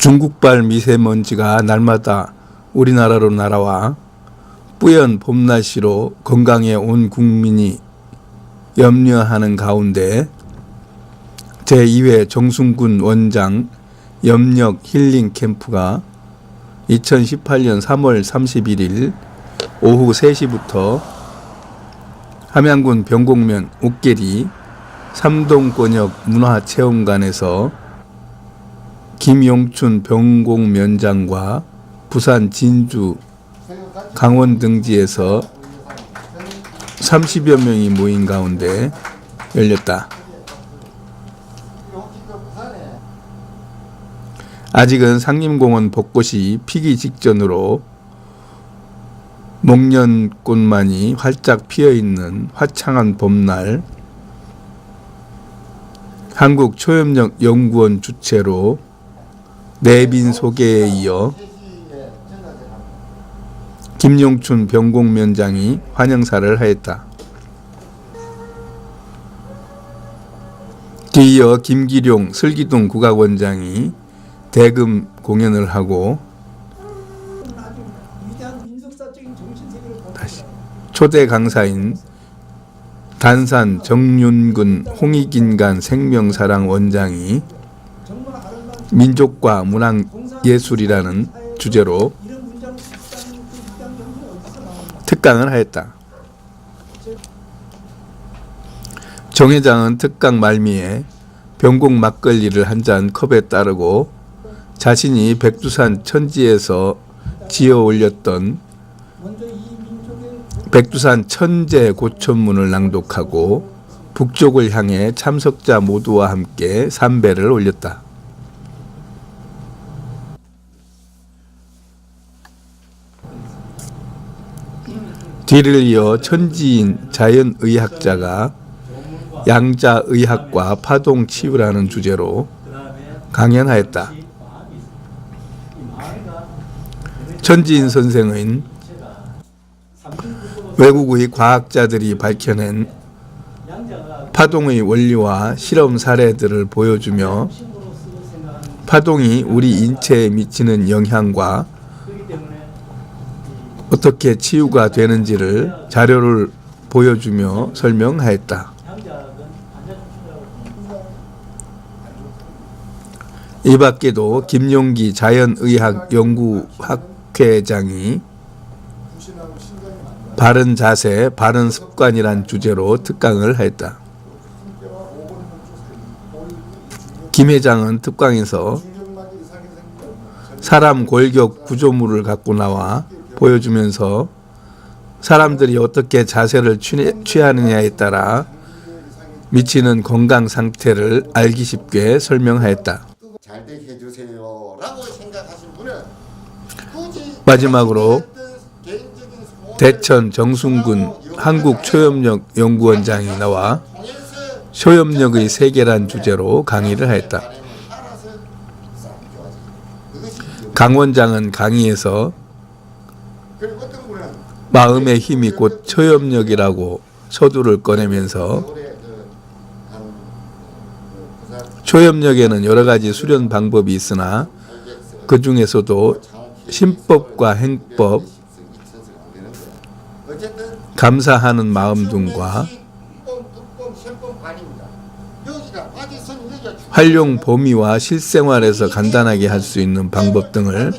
중국발 미세먼지가 날마다 우리나라로 날아와 뿌연 봄날씨로 건강에 온 국민이 염려하는 가운데 제2회 정순군 원장 염력 힐링 캠프가 2018년 3월 31일 오후 3시부터 함양군 병곡면 옥계리 삼동권역 문화체험관에서 김용춘 병곡면장과 부산 진주 강원 등지에서 30여 명이 모인 가운데 열렸다. 아직은 상림공원 벚꽃이 피기 직전으로 목련꽃만이 활짝 피어있는 화창한 봄날, 한국초협력연구원 주최로 내빈 소개에 이어 김용춘 병곡면장이 환영사를 하였다. 뒤이어 김기룡 슬기동 국악원장이 대금 공연을 하고 초대 강사인 단산 정윤근 홍익인간 생명사랑 원장이 민족과 문학예술이라는 주제로 특강을 하였다. 정 회장은 특강 말미에 병곡 막걸리를 한 잔 컵에 따르고 자신이 백두산 천지에서 지어 올렸던 백두산 천재 고천문을 낭독하고 북쪽을 향해 참석자 모두와 함께 삼배를 올렸다. 뒤를 이어 천지인 자연의학자가 양자의학과 파동치유라는 주제로 강연하였다. 천지인 선생은 외국의 과학자들이 밝혀낸 파동의 원리와 실험 사례들을 보여주며 파동이 우리 인체에 미치는 영향과 어떻게 치유가 되는지를 자료를 보여주며 설명하였다. 이 밖에도 김용기 자연의학연구학회장이 바른 자세, 바른 습관이란 주제로 특강을 하였다. 김 회장은 특강에서 사람 골격 구조물을 갖고 나와 보여주면서 사람들이 어떻게 자세를 취하느냐에 따라 미치는 건강 상태를 알기 쉽게 설명하였다. 마지막으로 대천 정순군 한국초협력연구원장이 나와 초협력의 세계란 주제로 강의를 하였다. 강 원장은 강의에서 마음의 힘이 곧 초협력이라고 서두를 꺼내면서 초협력에는 여러 가지 수련 방법이 있으나 그 중에서도 신법과 행법, 감사하는 마음 등과 활용 범위와 실생활에서 간단하게 할 수 있는 방법 등을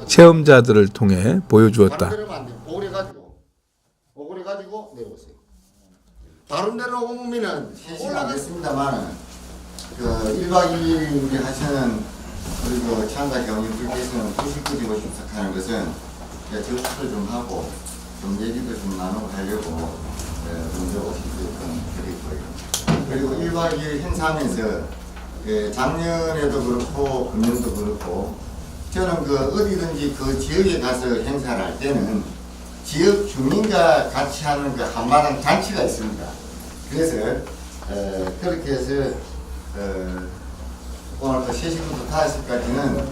체험자들을 통해 보여주었다. 다른 데로 보면은 올라갔습니다만 그 1박 2일 우리 하시는 그리고 참가 경위분께서는 99지고 참석하는 것은 접수를 좀 하고 좀 얘기도 좀 나누고 하려고 먼저 오시게끔 드리고요. 그리고 1박 2일 행사하면서 작년에도 그렇고 금년도 그렇고 저는 그 어디든지 그 지역에 가서 행사를 할 때는 지역 주민과 같이 하는 그 한마당 잔치가 있습니다. 그래서 그렇게 해서 오늘 또 3시부터 5시까지는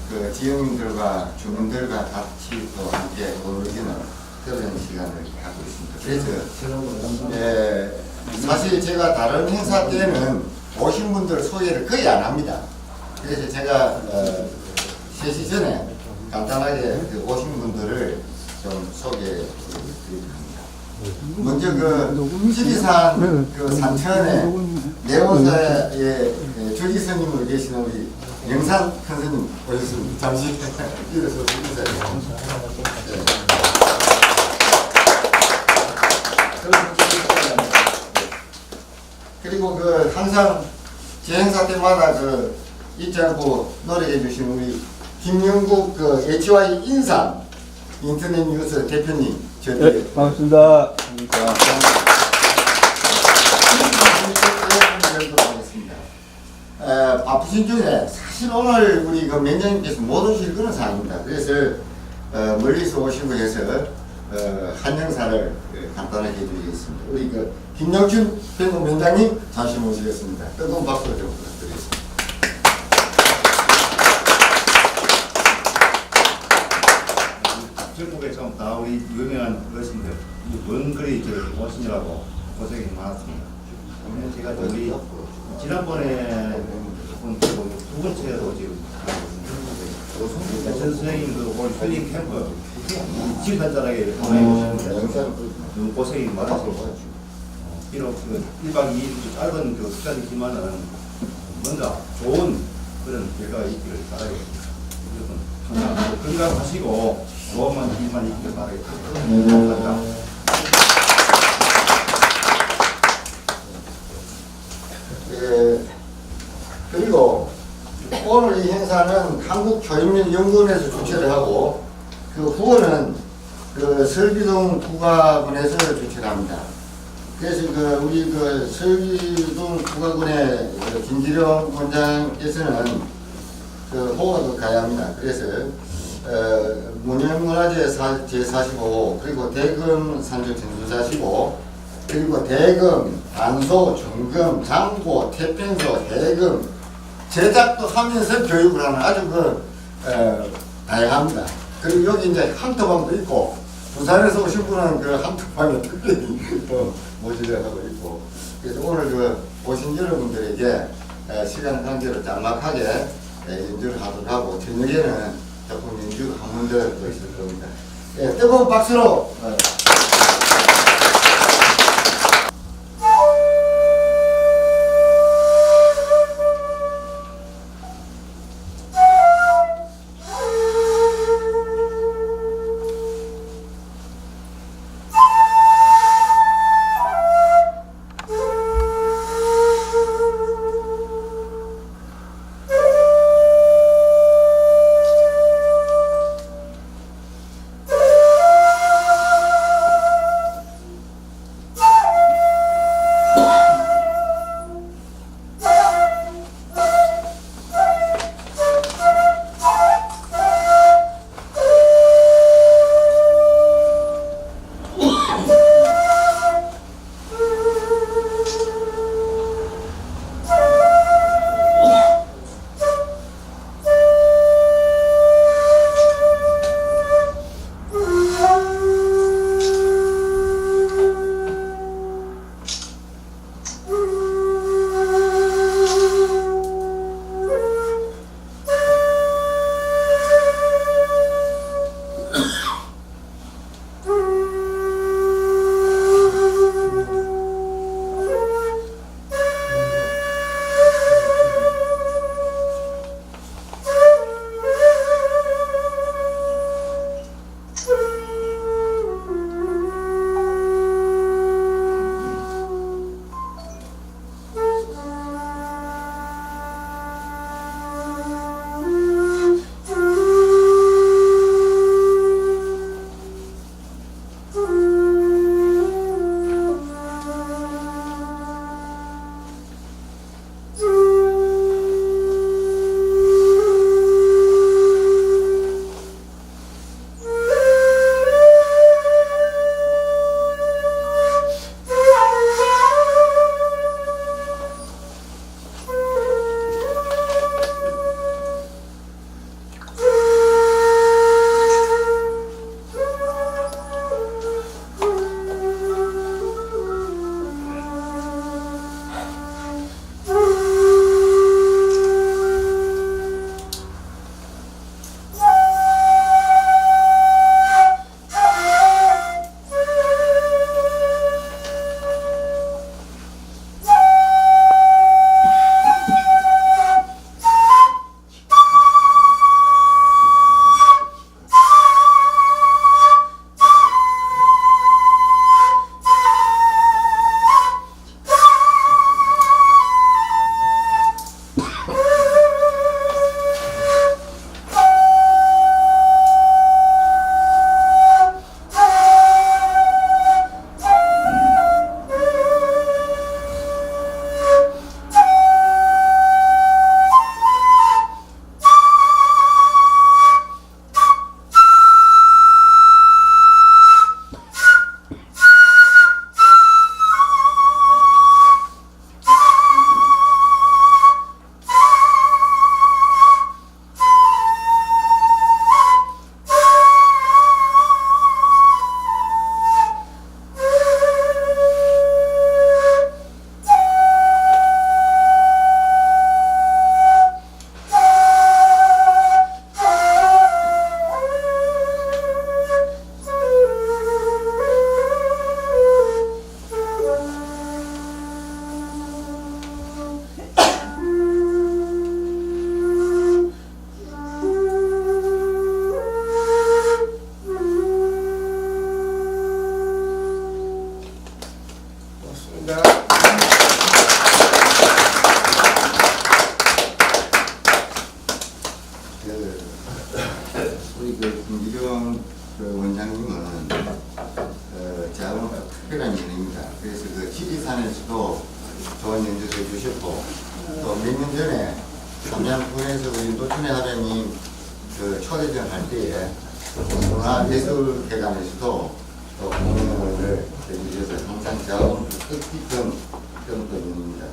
그 지역민들과 주민들과 같이 또 함께 어울리는 그런 시간을 갖고 있습니다. 그래서 사실 제가 다른 행사 때는 오신 분들 소개를 거의 안 합니다. 그래서 제가 3시 전에 간단하게 그 오신 분들을 좀 소개해 드립니다. 먼저 그 지리산 그 산천에 내원사의 주지 스님으로 계시는 우리 영산 큰 스님 오셨습니다. 잠시 일어서 인사해주세요. 그리고 그 항상 제 행사 때마다 그 잊지 않고 노력해 주신 우리 김영국 그 HY 인삼 인터넷 뉴스 대표님 네, 반갑습니다. 바쁘신 중에 사실 오늘 우리 그 면장님께서 못 오실 그런 상황입니다. 그래서 멀리서 오시고 해서 한영사를 간단하게 해드리겠습니다. 우리 그 김영춘 변호위원장님 잠시 모시겠습니다. 뜨거운 박수 좀 부탁드리겠습니다. 전국에 좀 다 우리 유명한 어르신들 먼 거리 오시느라고 고생이 많았습니다. 오늘 제가 우리 지난번에 두 번째로 지금 전 선생님 그 오늘 힐링 캠프 집단자락에 보내주셨는데 너무 고생이 많아서 비록 그 1박 2일 짧은 그 시간이지만은 뭔가 좋은 그런 결과가 있기를 바라겠습니다. 여러분 항상 건강하시고 좋은 일만 있기를 바라겠습니다. 감사합니다. 그리고 오늘 이 행사는 한국교육연구원에서 주최를 하고 그 후원은 그 설기동 국가군에서 주최를 합니다. 그래서 그 우리 그 설기동 국가군의 그 김기룡 원장께서는 그 호각을 가야 합니다. 그래서 문현문화재 제45 그리고 대금 산주 전수자시고 그리고 대금, 단소, 중금, 장고, 태평소, 대금 제작도 하면서 교육을 하는 아주 그 다양합니다. 그리고 여기 이제 항토방도 있고 부산에서 오신 분은 그 항토방에 특별히 또 모집을 하고 있고 그래서 오늘 그 오신 여러분들에게 시간 관계로 짤막하게 연주를 하도록 하고 저녁에는 조금 연주 한 번 더 있을 겁니다. 뜨거운 박수로 좋은 연주도 해주셨고 또 몇 년 전에 삼양군에서 우리 노천의 하령님 그 초대전 할 때에 문화예술회관에서도 또 공연을 해주셔서 항상 저하고 뜻깊은 그런 분입니다.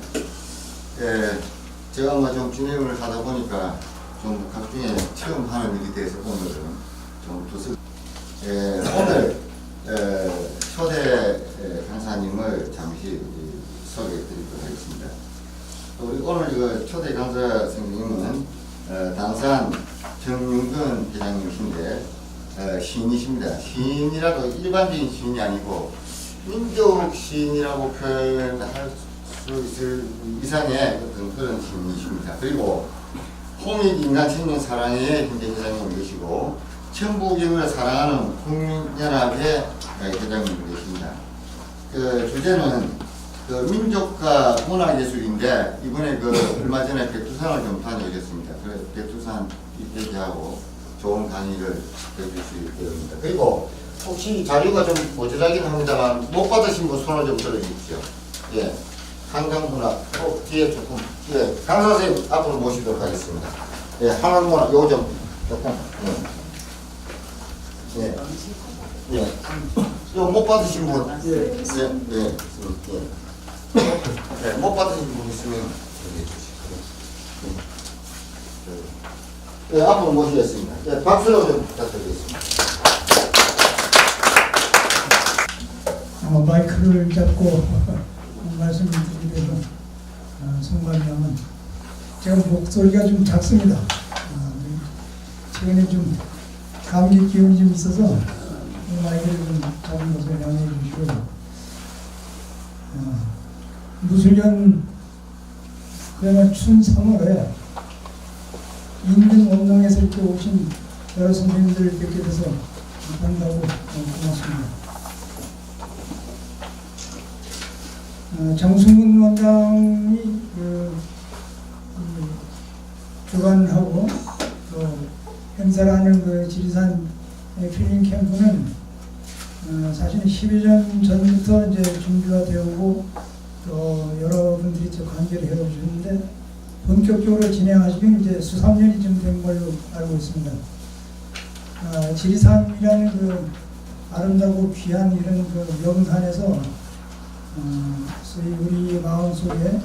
제가 뭐 좀 진행을 하다 보니까 좀 각중에 처음 하는 일이 돼서 오늘은 좀 두서 오늘 초대 강사님을 잠시 소개해 드리도록 하겠습니다. 또 우리 오늘 이거 초대 강사 선생님은 당산 정윤근 회장님이신데 시인이십니다. 시인이라도 일반적인 시인이 아니고 민족 시인이라고 표현할 수 있을 이상의 어떤 그런 시인이십니다. 그리고 홍익 인간 청년 사랑의 현재 회장님이 계시고 천부경을 사랑하는 국민연합의 회장님이 계십니다. 그 주제는 그 민족과 문화예술인데 이번에 그 얼마 전에 백두산을 좀 다녀오셨습니다. 그래서 백두산 입대기하고 좋은 강의를 해줄 수 있게 됩니다. 그리고 혹시 자료가 좀 모자라긴 합니다만 못 받으신 분 손을 좀 들어주십시오. 예. 한강문화 뒤에 조금 강사 선생님 앞으로 모시도록 하겠습니다. 예, 한강문화 요거 좀 조금 예. 이거 못 받으신 분 못 받으신 분 있으면 얘기해 주시고 예, 앞으로 모시겠습니다. 예, 박수로 좀 부탁드리겠습니다. 마이크를 잡고 말씀을 드리게 된 송관장은 제가 목소리가 좀 작습니다. 최근에 좀 감기 기운이 좀 있어서 마이크를 좀 작은 것을 양해해 주시고 무술년 그야말로 춘 3월에 인근 원동에서 이렇게 오신 여러 선생님들 뵙게 돼서 반갑고 고맙습니다. 정승근 원장이 주관하고 또 행사를 하는 그 지리산 필링 캠프는 사실 10여 년 전부터 이제 준비가 되고 또 여러분들이 또 관계를 해오셨는데 본격적으로 진행하시긴 이제 수삼년이 좀 된 걸로 알고 있습니다. 지리산이라는 그 아름다고 귀한 이런 그 명산에서 소위 우리 마음속에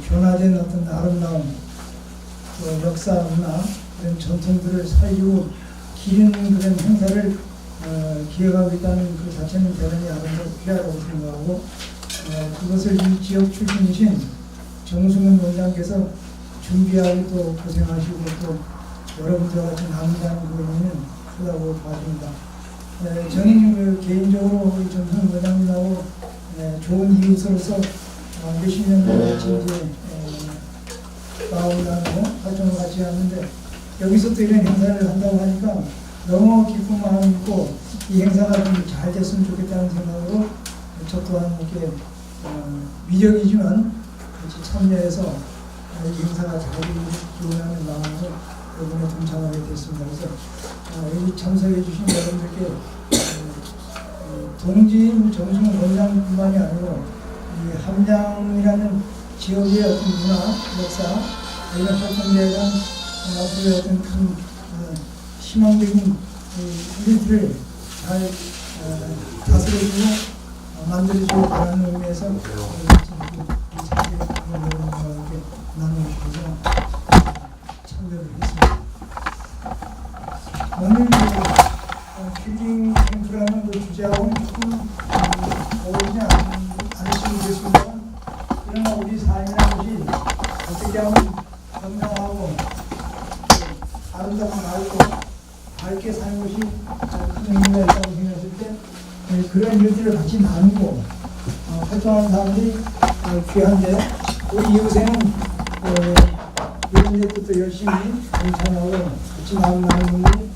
변화된 어떤 아름다움, 또 역사, 문화, 그런 전통들을 살리고 기리는 그런 행사를 기획하고 있다는 그 자체는 대단히 아름답고 귀하다고 생각하고 그것을 이 지역 출신이신 정승근 원장께서 준비하고 또 고생하시고 또 여러분들과 같이 나눈다는 그 의미는 크다고 봐집니다. 저는 그 개인적으로 우리 정승근 원장님하고 좋은 이웃으로서 몇십 년 같이 이제 마음을 나누고 활동을 같이 하는데 여기서 또 이런 행사를 한다고 하니까 너무 기쁜 마음이 있고 이 행사가 좀 잘 됐으면 좋겠다는 생각으로 저 또한 이렇게 미적이지만 같이 참여해서 이 행사가 잘 되기를 하는 마음으로 이번에 동참하게 됐습니다. 그래서 여기 참석해 주신 여러분들께 동지인 정승근 원장뿐만이 아니고 이 함양이라는 지역의 어떤 문화, 역사, 이런 활동에 대한 앞으로의 어떤 큰 희망적인 일들을 잘 다스려주고 만들어주고 바라는 의미에서 이 자리에 여러분과 함께 나누셔서 참여를 했습니다. 오늘 힐링 캠프라는 그 주제하고는 조금 어울리지 않으시면 되겠습니다만 그러나 우리 삶이라는 것이 어떻게 하면 건강하고 아름답고 맑고 밝게 사는 것이 큰 의미가 있다고 생각했을 때 그런 일들을 같이 나누고 활동하는 사람들이 귀한데 우리 이웃에는 이런 데도 또 열심히 동참하고 같이 나누는 분들이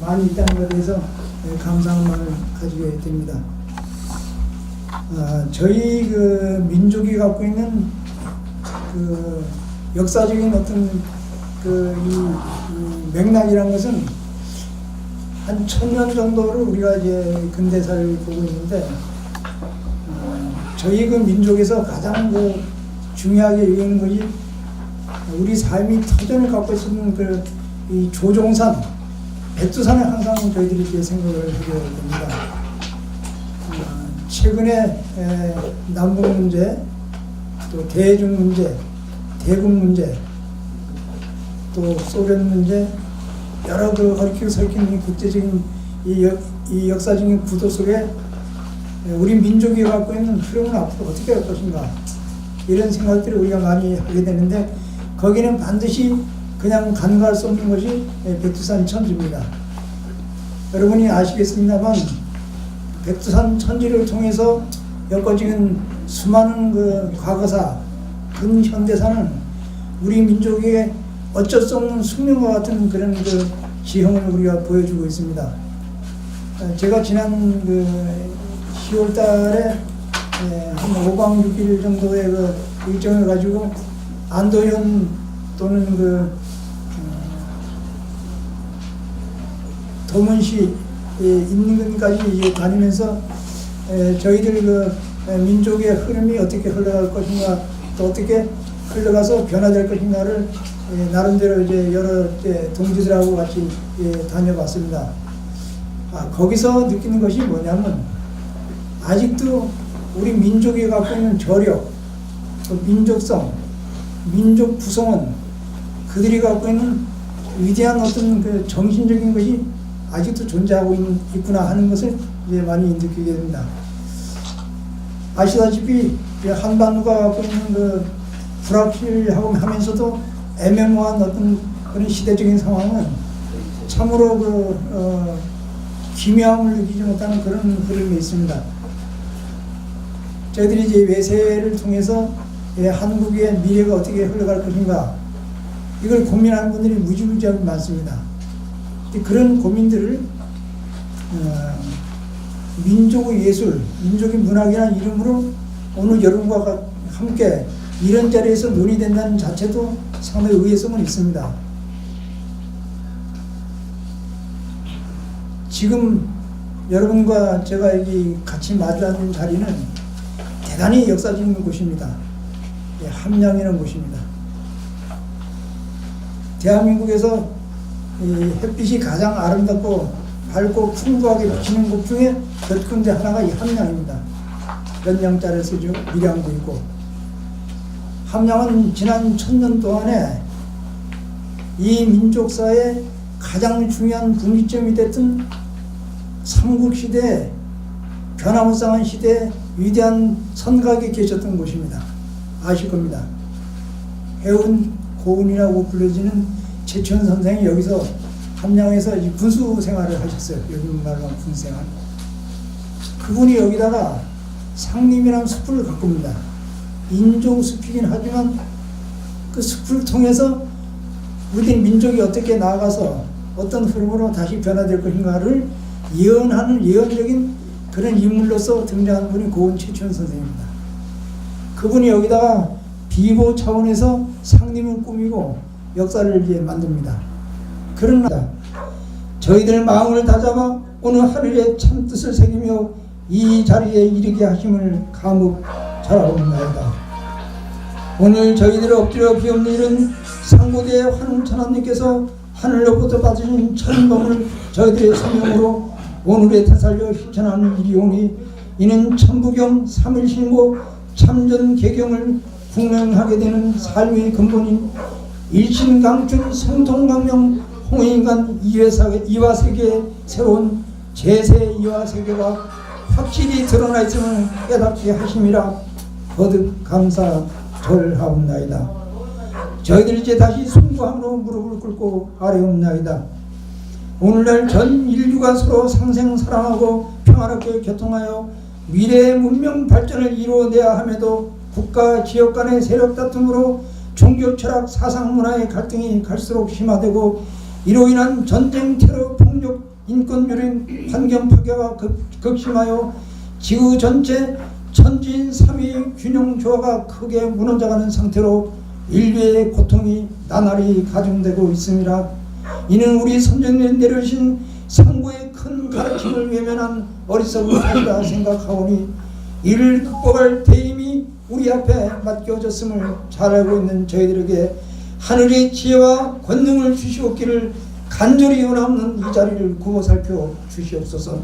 많이 있다는 것에 대해서 감사한 마음을 가지게 됩니다. 저희 그 민족이 갖고 있는 그 역사적인 어떤 이 맥락이라는 것은 한 1000년 정도를 우리가 이제 근대사를 보고 있는데 저희 그 민족에서 가장 그 중요하게 여기는 것이 우리 삶이 터전을 갖고 있는 이 조종산, 백두산을 항상 저희들이 이렇게 생각을 하게 됩니다. 최근에 남북 문제, 또 대중 문제, 대국 문제, 또 소련 문제, 여러 얽히고 설킨 이 국제적인 이 역사적인 구도 속에 우리 민족이 갖고 있는 흐름은 앞으로 어떻게 할 것인가, 이런 생각들을 우리가 많이 하게 되는데, 거기는 반드시 그냥 간과할 수 없는 것이 백두산 천지입니다. 여러분이 아시겠습니다만 백두산 천지를 통해서 엮어지는 수많은 과거사, 근현대사는 우리 민족에게 어쩔 수 없는 숙명과 같은 그런 지형을 우리가 보여주고 있습니다. 제가 지난 10월 달에 한 5박 6일 정도의 일정을 가지고 안도현 또는 도문시 인근까지 다니면서 저희들 민족의 흐름이 어떻게 흘러갈 것인가, 또 어떻게 흘러가서 변화될 것인가를 나름대로 이제 여러 동지들하고 같이 다녀봤습니다. 거기서 느끼는 것이 뭐냐면, 아직도 우리 민족이 갖고 있는 저력, 또 민족성, 민족 구성원, 그들이 갖고 있는 위대한 어떤 정신적인 것이 아직도 존재하고 있구나 하는 것을 이제 많이 느끼게 됩니다. 아시다시피 한반도가 갖고 있는 불확실하고 하면서도 애매모호한 어떤 그런 시대적인 상황은 참으로 기묘함을 느끼지 못하는 그런 흐름이 있습니다. 저희들이 이제 외세를 통해서 한국의 미래가 어떻게 흘러갈 것인가, 이걸 고민하는 분들이 무지무지하게 많습니다. 그런 고민들을 민족의 예술, 민족의 문학이라는 이름으로 오늘 여러분과 함께 이런 자리에서 논의된다는 자체도 상당히 의외성은 있습니다. 지금 여러분과 제가 여기 같이 마주 앉은 자리는 대단히 역사적인 곳입니다. 함양이라는 곳입니다. 대한민국에서 햇빛이 가장 아름답고 밝고 풍부하게 비치는 곳 중에 몇 군데 하나가 이 함양입니다. 연양자를 쓰죠. 밀양도 있고. 함양은 지난 1000년 동안에 이 민족사의 가장 중요한 분기점이 됐던 삼국시대, 변화무쌍한 시대에 위대한 선각이 계셨던 곳입니다. 아실 겁니다. 해운 고운이라고 불려지는 최천 선생이 여기서 함양에서 군수 생활을 하셨어요. 요즘 말로 하면 군수 생활. 그분이 여기다가 상림이라는 숲을 가꿉니다. 인종숲이긴 하지만 그 숲을 통해서 우리 민족이 어떻게 나아가서 어떤 흐름으로 다시 변화될 것인가를 예언하는 예언적인 그런 인물로서 등장하는 분이 고은 최천 선생입니다. 그분이 여기다가 비보 차원에서 상림을 꾸미고 역사를 이제 만듭니다. 그러나 저희들 마음을 다잡아 오늘 하늘의 참 뜻을 새기며 이 자리에 이르게 하심을 감옥 잘하옵나이다. 오늘 저희들을 엎드려 비옵는 일은 상고대 환웅천하님께서 하늘로부터 받으신 천범을 저희들의 소명으로 오늘의 태살려 실천하는 일이오니, 이는 천부경 3일신고 참전개경을 국명하게 되는 삶의 근본인 일신강춘 성통강명 홍해인간 이화세계의 새로운 제세 이화세계가 확실히 드러나 있음을 깨닫게 하심이라 거듭 감사 절하옵나이다. 저희들이 이제 다시 숭고함으로 무릎을 꿇고 아뢰옵나이다. 오늘날 전 인류가 서로 상생사랑하고 평화롭게 교통하여 미래의 문명 발전을 이루어내야 함에도 국가 지역 간의 세력 다툼으로 종교 철학 사상 문화의 갈등이 갈수록 심화되고, 이로 인한 전쟁 테러 폭력 인권 유린 환경 파괴가 극심하여 지구 전체 천지인 3위 균형 조화가 크게 무너져가는 상태로 인류의 고통이 나날이 가중되고 있습니다. 이는 우리 선조님이 내려주신 상고의 큰 가르침을 외면한 어리석은 것이라 생각하오니, 이를 극복할 대의미 우리 앞에 맡겨졌음을 잘 알고 있는 저희들에게 하늘의 지혜와 권능을 주시옵기를 간절히 원하는 이 자리를 굽어 살펴 주시옵소서.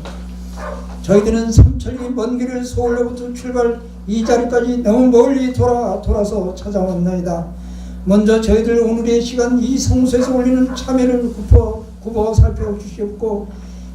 저희들은 삼천리 먼 길을 서울로부터 출발 이 자리까지 너무 멀리 돌아서 찾아왔나이다. 먼저 저희들 오늘의 시간 이 성소에서 올리는 참회를 굽어 살펴 주시옵고,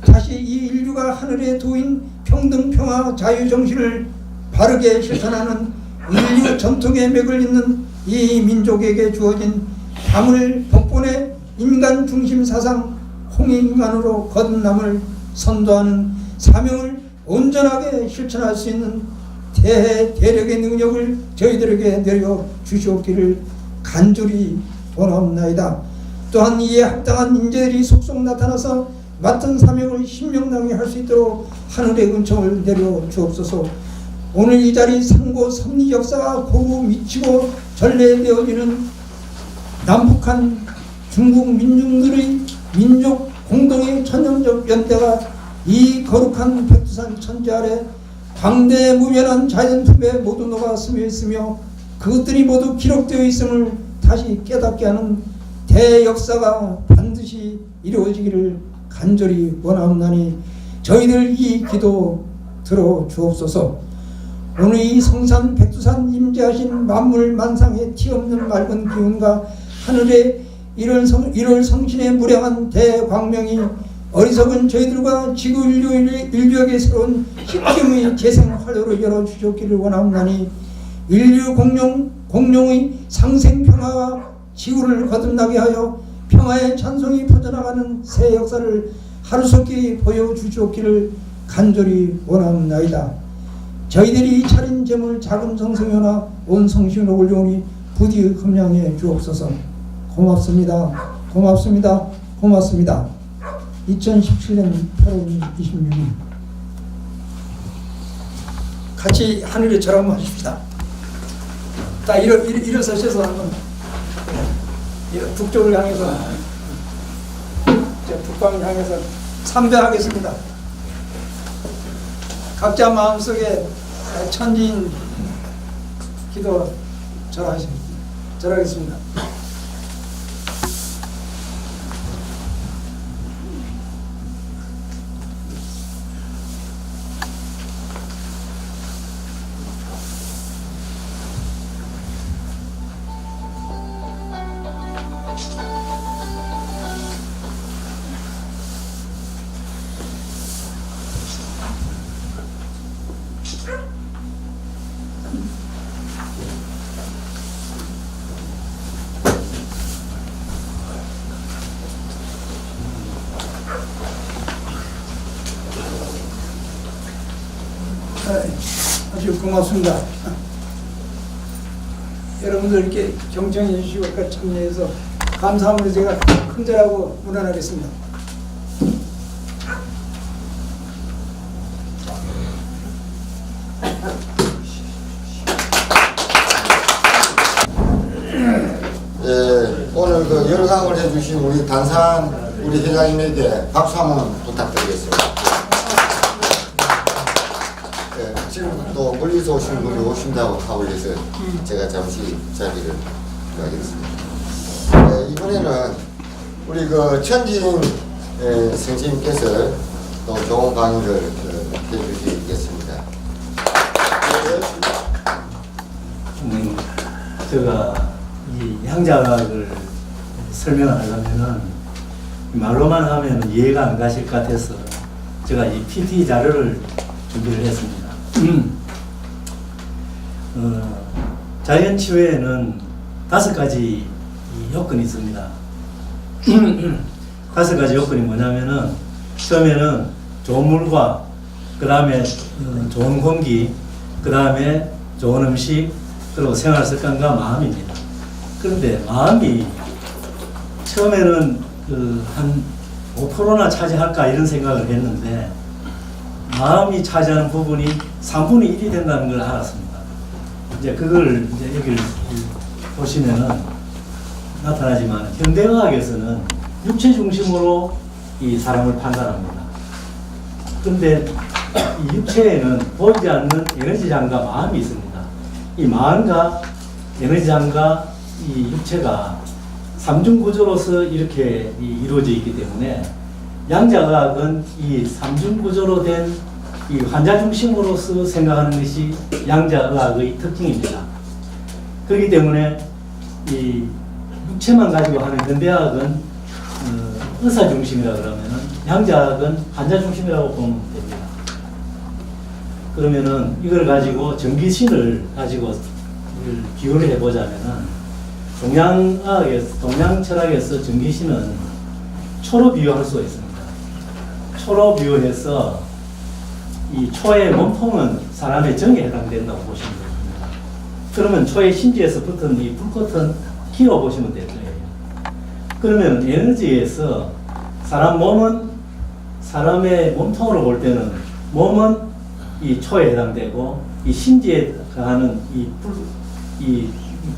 다시 이 인류가 하늘의 도인 평등 평화 자유 정신을 바르게 실천하는 인류 전통의 맥을 잇는 이 민족에게 주어진 다물 복본의 인간 중심 사상 홍익인간으로 거듭남을 선도하는 사명을 온전하게 실천할 수 있는 대력의 능력을 저희들에게 내려 주시옵기를 간절히 원하옵나이다. 또한 이에 합당한 인재들이 속속 나타나서 맡은 사명을 신명나게 할 수 있도록 하늘의 은총을 내려 주옵소서. 오늘 이 자리 상고 섭리 역사가 고루 미치고 전래되어지는 남북한 중국 민중들의 민족 공동의 천연적 연대가 이 거룩한 백두산 천지 아래 광대무변한 자연품에 모두 녹아 스며 있으며 그것들이 모두 기록되어 있음을 다시 깨닫게 하는 대역사가 반드시 이루어지기를 간절히 원하옵나니 저희들 이 기도 들어 주옵소서. 오늘 이 성산 백두산 임재하신 만물 만상의 티없는 맑은 기운과 하늘의 일월 성신의 무량한 대광명이 어리석은 저희들과 지구 인류에게 새로운 희귀의 재생 활로를 열어주셨기를 원하옵나니 인류 공룡의 상생평화와 지구를 거듭나게 하여 평화의 찬송이 퍼져나가는 새 역사를 하루속히 보여주시옵기를 간절히 원하옵나이다. 저희들이 차린 재물 작은 성성여나 온 성신으로 올려오니 부디 흠량해 주옵소서. 고맙습니다. 고맙습니다. 고맙습니다. 2017년 8월 26일 같이 하늘에 절 한번 하십시다. 딱 일어서셔서 한번 북쪽을 향해서 북방을 향해서 삼배하겠습니다. 각자 마음속에 천지인 기도 절하겠습니다. 아주 고맙습니다. 여러분들 이렇게 경청해 주시고 참여해서 감사함으로 제가 큰절하고 문안하겠습니다. 오늘 그 열강을 해주신 우리 단산 우리 회장님에게 박수 한번 부탁드리겠습니다. 지금 또 멀리서 오신 분이 오신다고 하고 해서 제가 잠시 자리를 가겠습니다. 이번에는 우리 그 천진 선생님께서 또 좋은 강의를 해주시겠습니다. 제가 이 향자학을 설명하려면은 말로만 하면 이해가 안 가실 것 같아서 제가 이 PPT 자료를 준비를 했습니다. 자연치유에는 5가지 요건이 있습니다. 5가지 요건이 뭐냐면은 처음에는 좋은 물과 그 다음에 좋은 공기, 그 다음에 좋은 음식, 그리고 생활 습관과 마음입니다. 그런데 마음이 처음에는 한 5%나 차지할까 이런 생각을 했는데 마음이 차지하는 부분이 3분의 1이 된다는 걸 알았습니다. 이제 그걸 이제 여기 보시면은 나타나지만 현대의학에서는 육체 중심으로 이 사람을 판단합니다. 그런데 이 육체에는 보이지 않는 에너지장과 마음이 있습니다. 이 마음과 에너지장과 이 육체가 삼중 구조로서 이렇게 이루어져 있기 때문에 양자의학은 이 삼중 구조로 된 이 환자 중심으로서 생각하는 것이 양자의학의 특징입니다. 그렇기 때문에 이 육체만 가지고 하는 현대의학은 의사 중심이라 그러면은 양자의학은 환자 중심이라고 보면 됩니다. 그러면은 이걸 가지고 전기신을 가지고 비유를 해보자면은 동양 철학에서 전기신은 초로 비유할 수가 있습니다. 초로 비유해서 이 초의 몸통은 사람의 정에 해당된다고 보시면 됩니다. 그러면 초의 심지에서 붙은 이 불꽃은 키로 보시면 될 거예요. 그러면 에너지에서 사람의 몸통으로 볼 때는 몸은 이 초에 해당되고 이 심지에 가는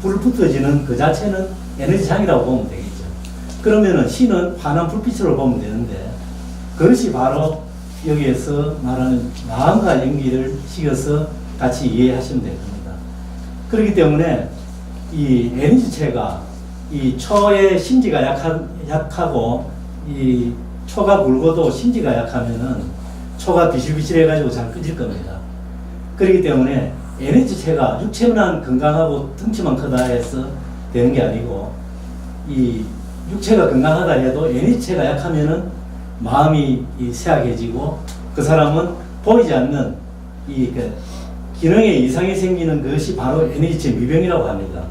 불 붙어지는 그 자체는 에너지장이라고 보면 되겠죠. 그러면은 신은 환한 불빛으로 보면 되는데 그것이 바로 여기에서 말하는 마음과 연기를 시켜서 같이 이해하시면 될 겁니다. 그렇기 때문에 이 에너지체가 이 초의 심지가 약하고 이 초가 굵어도 심지가 약하면은 초가 비실비실해가지고 잘 꺼질 겁니다. 그렇기 때문에 에너지체가 육체만 건강하고 덩치만 크다 해서 되는 게 아니고 이 육체가 건강하다 해도 에너지체가 약하면은 마음이 쇠약해지고 그 사람은 보이지 않는 그 기능에 이상이 생기는 것이 바로 에너지체 미병이라고 합니다.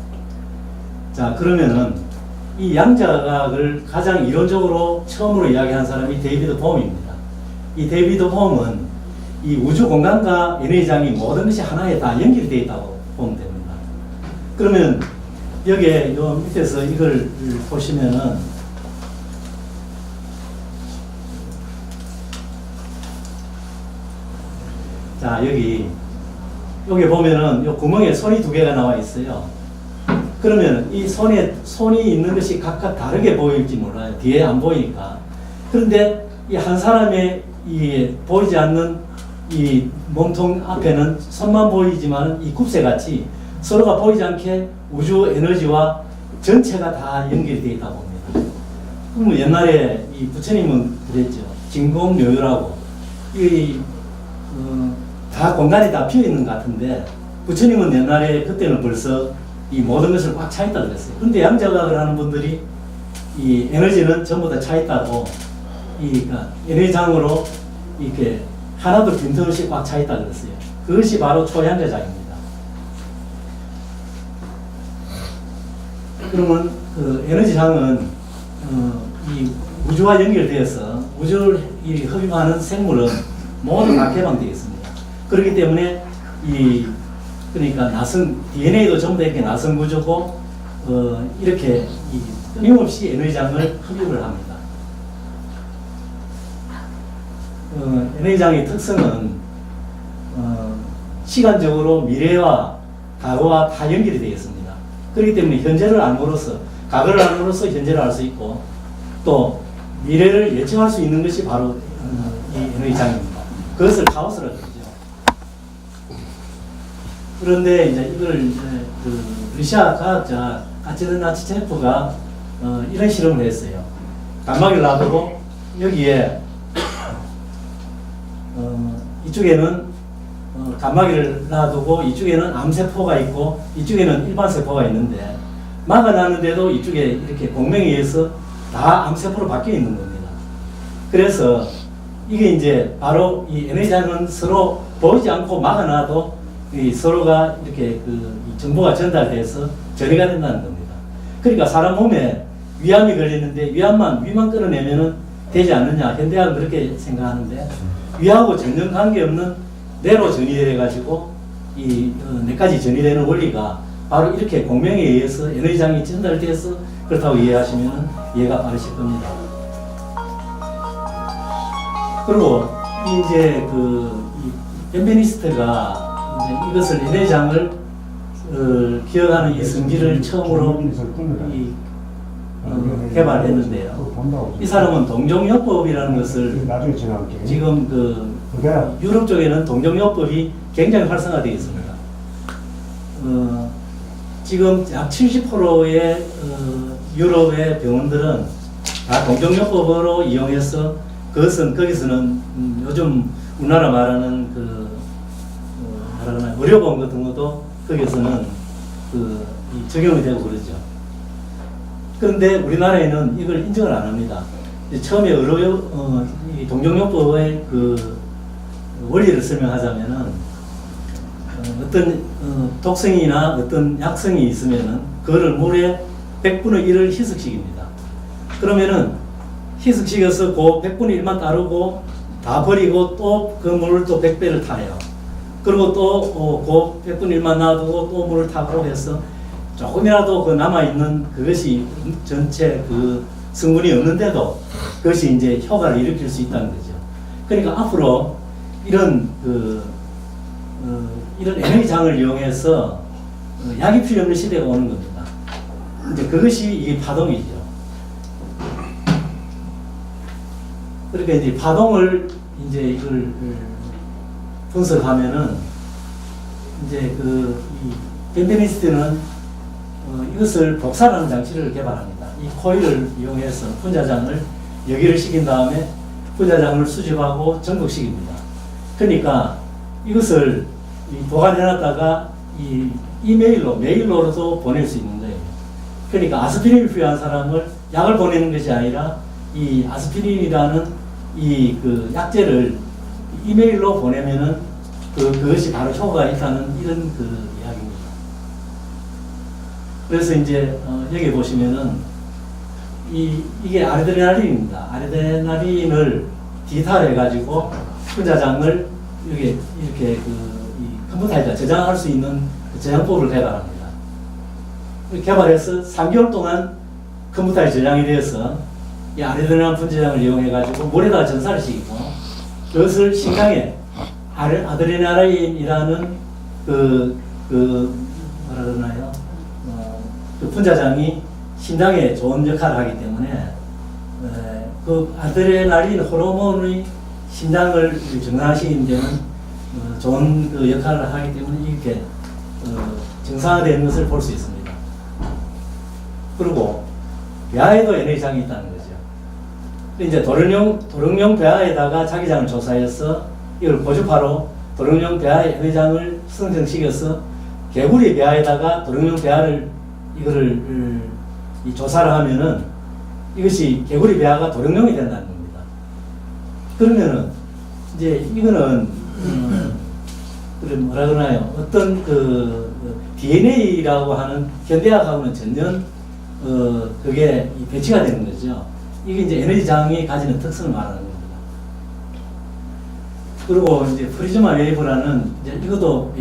자, 그러면은 이 양자학을 가장 이론적으로 처음으로 이야기한 사람이 데이비드 봄입니다. 이 데이비드 봄은 이 우주 공간과 에너지장이 모든 것이 하나에 다 연결이 되어 있다고 보면 됩니다. 그러면 여기에 요 밑에서 이걸 보시면은 자, 여기 보면은 요 구멍에 손이 두 개가 나와 있어요. 그러면 이 손이 있는 것이 각각 다르게 보일지 몰라요. 뒤에 안 보이니까. 그런데 이 한 사람의 이 보이지 않는 이 몸통 앞에는 손만 보이지만 이 굽새같이 서로가 보이지 않게 우주 에너지와 전체가 다 연결이 되어 있다고 봅니다. 그럼 옛날에 이 부처님은 그랬죠. 진공묘유라고 다 공간이 다 비어 있는 것 같은데 부처님은 옛날에 그때는 벌써 이 모든 것을 꽉 차 있다고 그랬어요. 그런데 양자학을 하는 분들이 이 에너지는 전부 다 차 있다고 그러니까 에너지장으로 이렇게 하나도 빈틈없이 꽉 차 있다고 그랬어요. 그것이 바로 초양자장입니다. 그러면 그 에너지장은 이 우주와 연결되어서 우주를 흡입하는 생물은 모두 다 개방되어 있습니다. 그렇기 때문에 그러니까 DNA도 전부 다 이렇게 나선 구조고 이렇게 끊임없이 에너지장을 흡입을 합니다. 에너지장의 특성은 시간적으로 미래와 과거와 다 연결이 되어 있습니다. 그렇기 때문에 현재를 알므로써 과거를 알므로써 현재를 알 수 있고 또 미래를 예측할 수 있는 것이 바로 이 에너지장입니다. 그것을 카오스라고 그러죠. 그런데 이제 이걸 그 러시아 과학자 아체르나 치체프가 이런 실험을 했어요. 감마기를 놔두고 여기에 이쪽에는 감마기를 놔두고 이쪽에는 암세포가 있고 이쪽에는 일반 세포가 있는데 막아놨는데도 이쪽에 이렇게 공명에 의해서 다 암세포로 바뀌어 있는 겁니다. 그래서 이게 이제 바로 이 에너지장은 서로 보이지 않고 막아놔도 이 서로가 이렇게 이 정보가 전달돼서 전이가 된다는 겁니다. 그러니까 사람 몸에 위암이 걸렸는데 위만 끌어내면은 되지 않느냐. 현대학은 그렇게 생각하는데 위하고 전혀 관계없는 뇌로 전이돼가지고 뇌까지 전이되는 원리가 바로 이렇게 공명에 의해서 에너지장이 전달돼서 그렇다고 이해하시면 이해가 빠르실 겁니다. 그리고 이제 이 벤베니스트가 이제 이것을 에너지장을 기억하는 이 성질을 처음으로 개발했는데요. 이 사람은 동종요법이라는 것을 지금 유럽 쪽에는 동종요법이 굉장히 활성화되어 있습니다. 지금 약 70%의 유럽의 병원들은 다 동종요법으로 이용해서 그것은 거기서는 요즘 우리나라 말하는 의료보험 같은 것도 거기서는 이 적용이 되고 그러죠. 그런데 우리나라에는 이걸 인정을 안 합니다. 처음에 이 동종요법의 원리를 설명하자면은 어떤 독성이나 어떤 약성이 있으면은 그거를 물에 100분의 1을 희석시킵니다. 그러면은 희석시켜서 그 100분의 1만 따르고 다 버리고 또 그 물을 또 100배를 타요. 그리고 또 그 100분의 1만 놔두고 또 물을 타고 해서 조금이라도 그 남아있는 그것이 전체 그 성분이 없는데도 그것이 이제 효과를 일으킬 수 있다는 거죠. 그러니까 앞으로 이런 이런 에너지장을 이용해서 약이 필요 없는 시대가 오는 겁니다. 이제 그것이 이게 파동이죠. 그러니까 이제 파동을 이제 이걸 분석하면은 이제 이 벤베니스트는 이것을 복사라는 장치를 개발합니다. 이 코일을 이용해서 분자장을 여기를 시킨 다음에 분자장을 수집하고 전극시킵니다. 그러니까 이것을 보관해놨다가 메일로도 보낼 수 있는 거예요. 그러니까 아스피린이 필요한 사람을 약을 보내는 것이 아니라 이 아스피린이라는 그 약제를 이메일로 보내면은 그것이 바로 효과가 있다는 이런 이야기입니다. 그래서 이제 여기 보시면은 이게 아르드레날린입니다. 아르드레날린을 디지털해 가지고 분자장을 이렇게 이 컴퓨터에다 저장할 수 있는 저장법을 개발합니다. 개발해서 3개월 동안 컴퓨터에 저장이 되어서 이 아르드레날린 분자장을 이용해 가지고 물에다 전사를 시키고 그것을 심장에 아드레날린이라는 뭐라 그러나요? 그 분자장이 심장에 좋은 역할을 하기 때문에 그 아드레날린 호르몬의 심장을 정상화시키는 데는 좋은 그 역할을 하기 때문에 이렇게 정상화되는 것을 볼 수 있습니다. 그리고 배아에도 에너지장이 있다는 거죠. 이제 도령령 배아에다가 자기장을 조사해서 이걸 고주파로 도령령 배아의 에너지장을 성장시켜서 개구리 배아에다가 도령령 배아를 이거를 조사를 하면은 이것이 개구리 배아가 도령령이 된다는 겁니다. 그러면은 이제 이거는 뭐라 그러나요? 어떤 DNA라고 하는 현대학하고는 전혀 그게 배치가 되는 거죠. 이게 이제 에너지장이 가지는 특성을 말하는 겁니다. 그리고 이제 프리즈마 웨이브라는 이제 이것도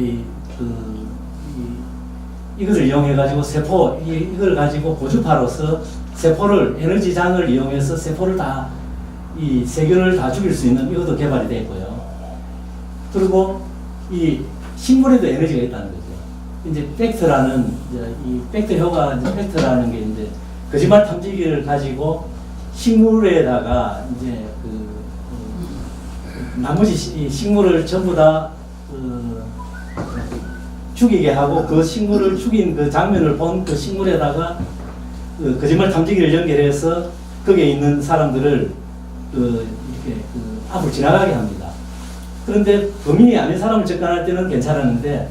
이것을 이용해 가지고 이걸 가지고 고주파로서 세포를 에너지장을 이용해서 세포를 이 세균을 다 죽일 수 있는 이것도 개발이 됐고요. 그리고 이 식물에도 에너지가 있다는 거죠. 이제 팩트라는 이 팩트 효과, 팩트라는 게 이제 거짓말 탐지기를 가지고 식물에다가 이제 나머지 식물을 전부 다 죽이게 하고 그 식물을 죽인 그 장면을 본 그 식물에다가 거짓말 탐지기를 연결해서 거기에 있는 사람들을 이렇게 앞으로 지나가게 합니다. 그런데 범인이 아닌 사람을 접근할 때는 괜찮았는데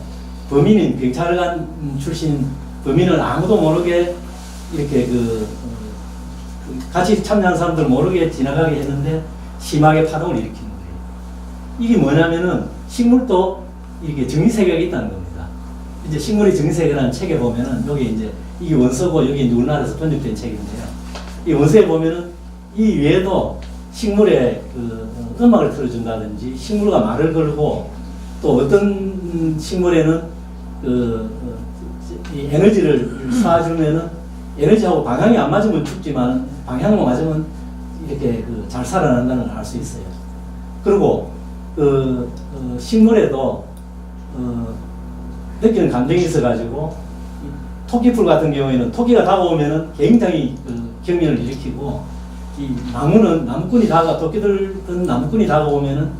범인인 경찰관 출신 범인은 아무도 모르게 이렇게 같이 참여한 사람들 모르게 지나가게 했는데 심하게 파동을 일으키는 거예요. 이게 뭐냐면은 식물도 이렇게 정리세계가 있다는 겁니다. 이제 식물의 정리세계라는 책에 보면은 여기 이제 이게 원서고 여기 이제 우리나라에서 번역된 책인데요. 이 원서에 보면은 이 외에도 식물에 음악을 틀어준다든지 식물과 말을 걸고 또 어떤 식물에는 이 에너지를 쏴주면은 에너지하고 방향이 안 맞으면 죽지만 방향만 맞으면 이렇게 잘 살아난다는 걸 알 수 있어요. 그리고 식물에도 느끼는 감정이 있어가지고 토끼풀 같은 경우에는 토끼가 다가오면은 굉장히 경련을 일으키고 이 나무는 토끼들은 나무꾼이 다가오면은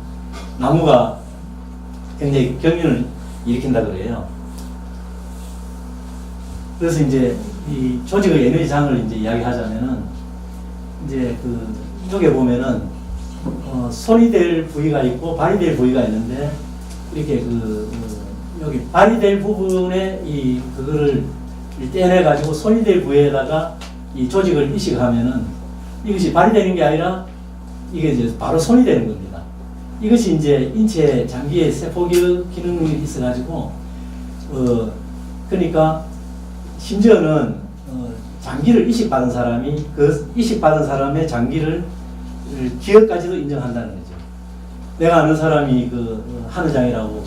나무가 굉장히 경련을 일으킨다 그래요. 그래서 이제 이 조직의 에너지장을 이제 이야기하자면은 이제 그 이쪽에 보면은 손이 될 부위가 있고 발이 될 부위가 있는데 이렇게 여기 발이 될 부분에 이 그거를 떼내 가지고 손이 될 부위에다가 이 조직을 이식하면은 이것이 발이 되는 게 아니라 이게 이제 바로 손이 되는 겁니다. 이것이 이제 인체 장기의 세포 기능이 있어 가지고 그러니까 심지어는 장기를 이식받은 사람이 그 이식받은 사람의 장기를 기억까지도 인정한다는 거죠. 내가 아는 사람이 그 한의장이라고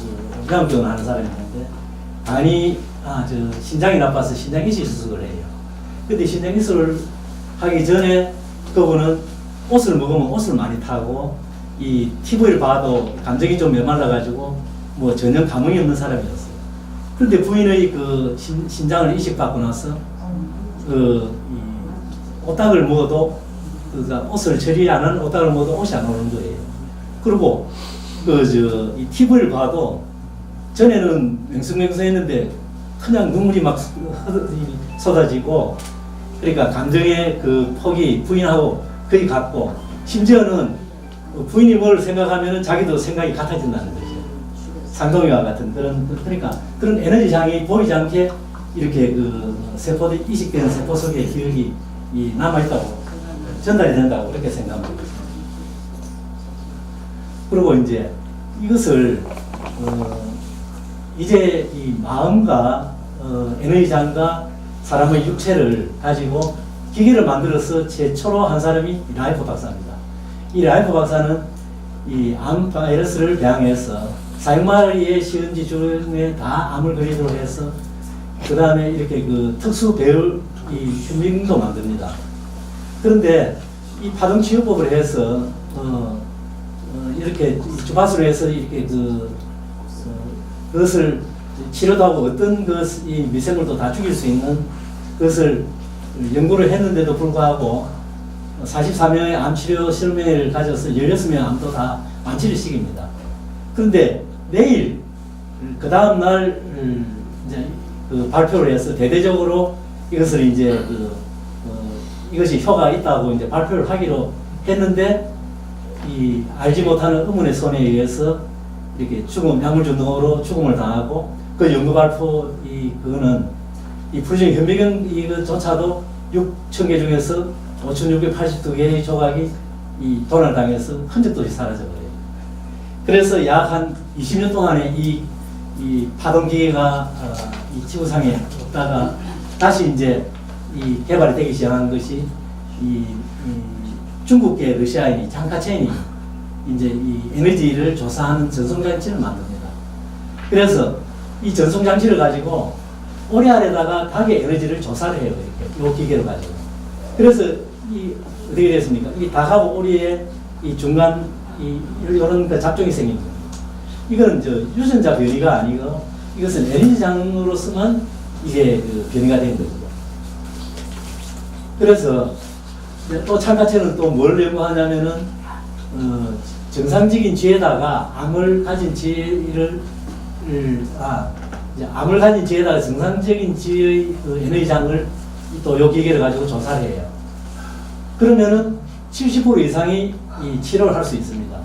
병원병원 하는 사람이 있는데 저 신장이 나빠서 신장 이식 수술을 해요. 근데 신장 이식을 하기 전에 그분은 옷을 먹으면 옷을 많이 타고 이 TV를 봐도 감정이 좀 메말라가지고 뭐 전혀 감흥이 없는 사람이었어요. 그런데 부인의 그 신장을 이식받고 나서 이 오딱을 먹어도 그러니까 옷을 처리 안 하는 오딱을 먹어도 옷이 안 오는 거예요. 그리고 이 TV를 봐도 전에는 맹숭맹숭했는데 그냥 눈물이 막 쏟아지고 그러니까 감정의 그 폭이 부인하고 거의 같고 심지어는 부인이 뭘 생각하면은 자기도 생각이 같아진다는 거죠. 상동이와 같은 그러니까 그런 에너지장이 보이지 않게 이렇게 세포들이 이식된 세포 속에 기억이 남아있다고 전달이 된다고 그렇게 생각합니다. 그리고 이제 이것을 이제 이 마음과 에너지장과 사람의 육체를 가지고 기계를 만들어서 최초로 한 사람이 라이프 박사입니다. 이 라이프 박사는 이 암 바이러스를 배양해서 400마리의 시은지 중에 다 암을 그리도록 해서 그 다음에 이렇게 특수 배열 이 휴민도 만듭니다. 그런데 이 파동 치유법을 해서 이렇게 주파수로 해서 이렇게 그것을 치료도 하고 어떤 이 미생물도 다 죽일 수 있는 그것을 연구를 했는데도 불구하고 44명의 암치료 실험을 가져서 16명의 암도 다 완치를 시킵니다. 그런데 내일 그 다음 날 이제 발표를 해서 대대적으로 이것을 이제 이것이 효과가 있다고 이제 발표를 하기로 했는데 이 알지 못하는 의문의 손에 의해서 이렇게 약물 중독으로 죽음을 당하고 그 연구 발표 그거는 이 프루징 현미경 이거조차도 6,000개 중에서 5,682개의 조각이 도난당해서 흔적도 없이 사라져버려요. 그래서 약 한 20년 동안에 이 파동기계가 이 지구상에 없다가 다시 이제 개발이 되기 시작한 것이 중국계 러시아인이 장카첸이 이제 이 에너지를 조사하는 전송장치를 만듭니다. 그래서 이 전송장치를 가지고 오리 알에다가 닭의 에너지를 조사를 해요. 이렇게 이 기계를 가지고. 그래서 어떻게 됐습니까? 이 닭하고 오리의 이 중간 이런 잡종이 생긴 겁니다. 이건 유전자 변이가 아니고 이것은 에너지장으로서만 이게 변이가 된 거죠. 그래서 또 창가체는 또 뭘 연구하냐면은 정상적인 쥐에다가 암을 가진 쥐를 암을 가진 쥐에다가 정상적인 쥐의 에너지장을 또 요 기계를 가지고 조사를 해요. 그러면은 70% 이상이 치료를 할 수 있습니다.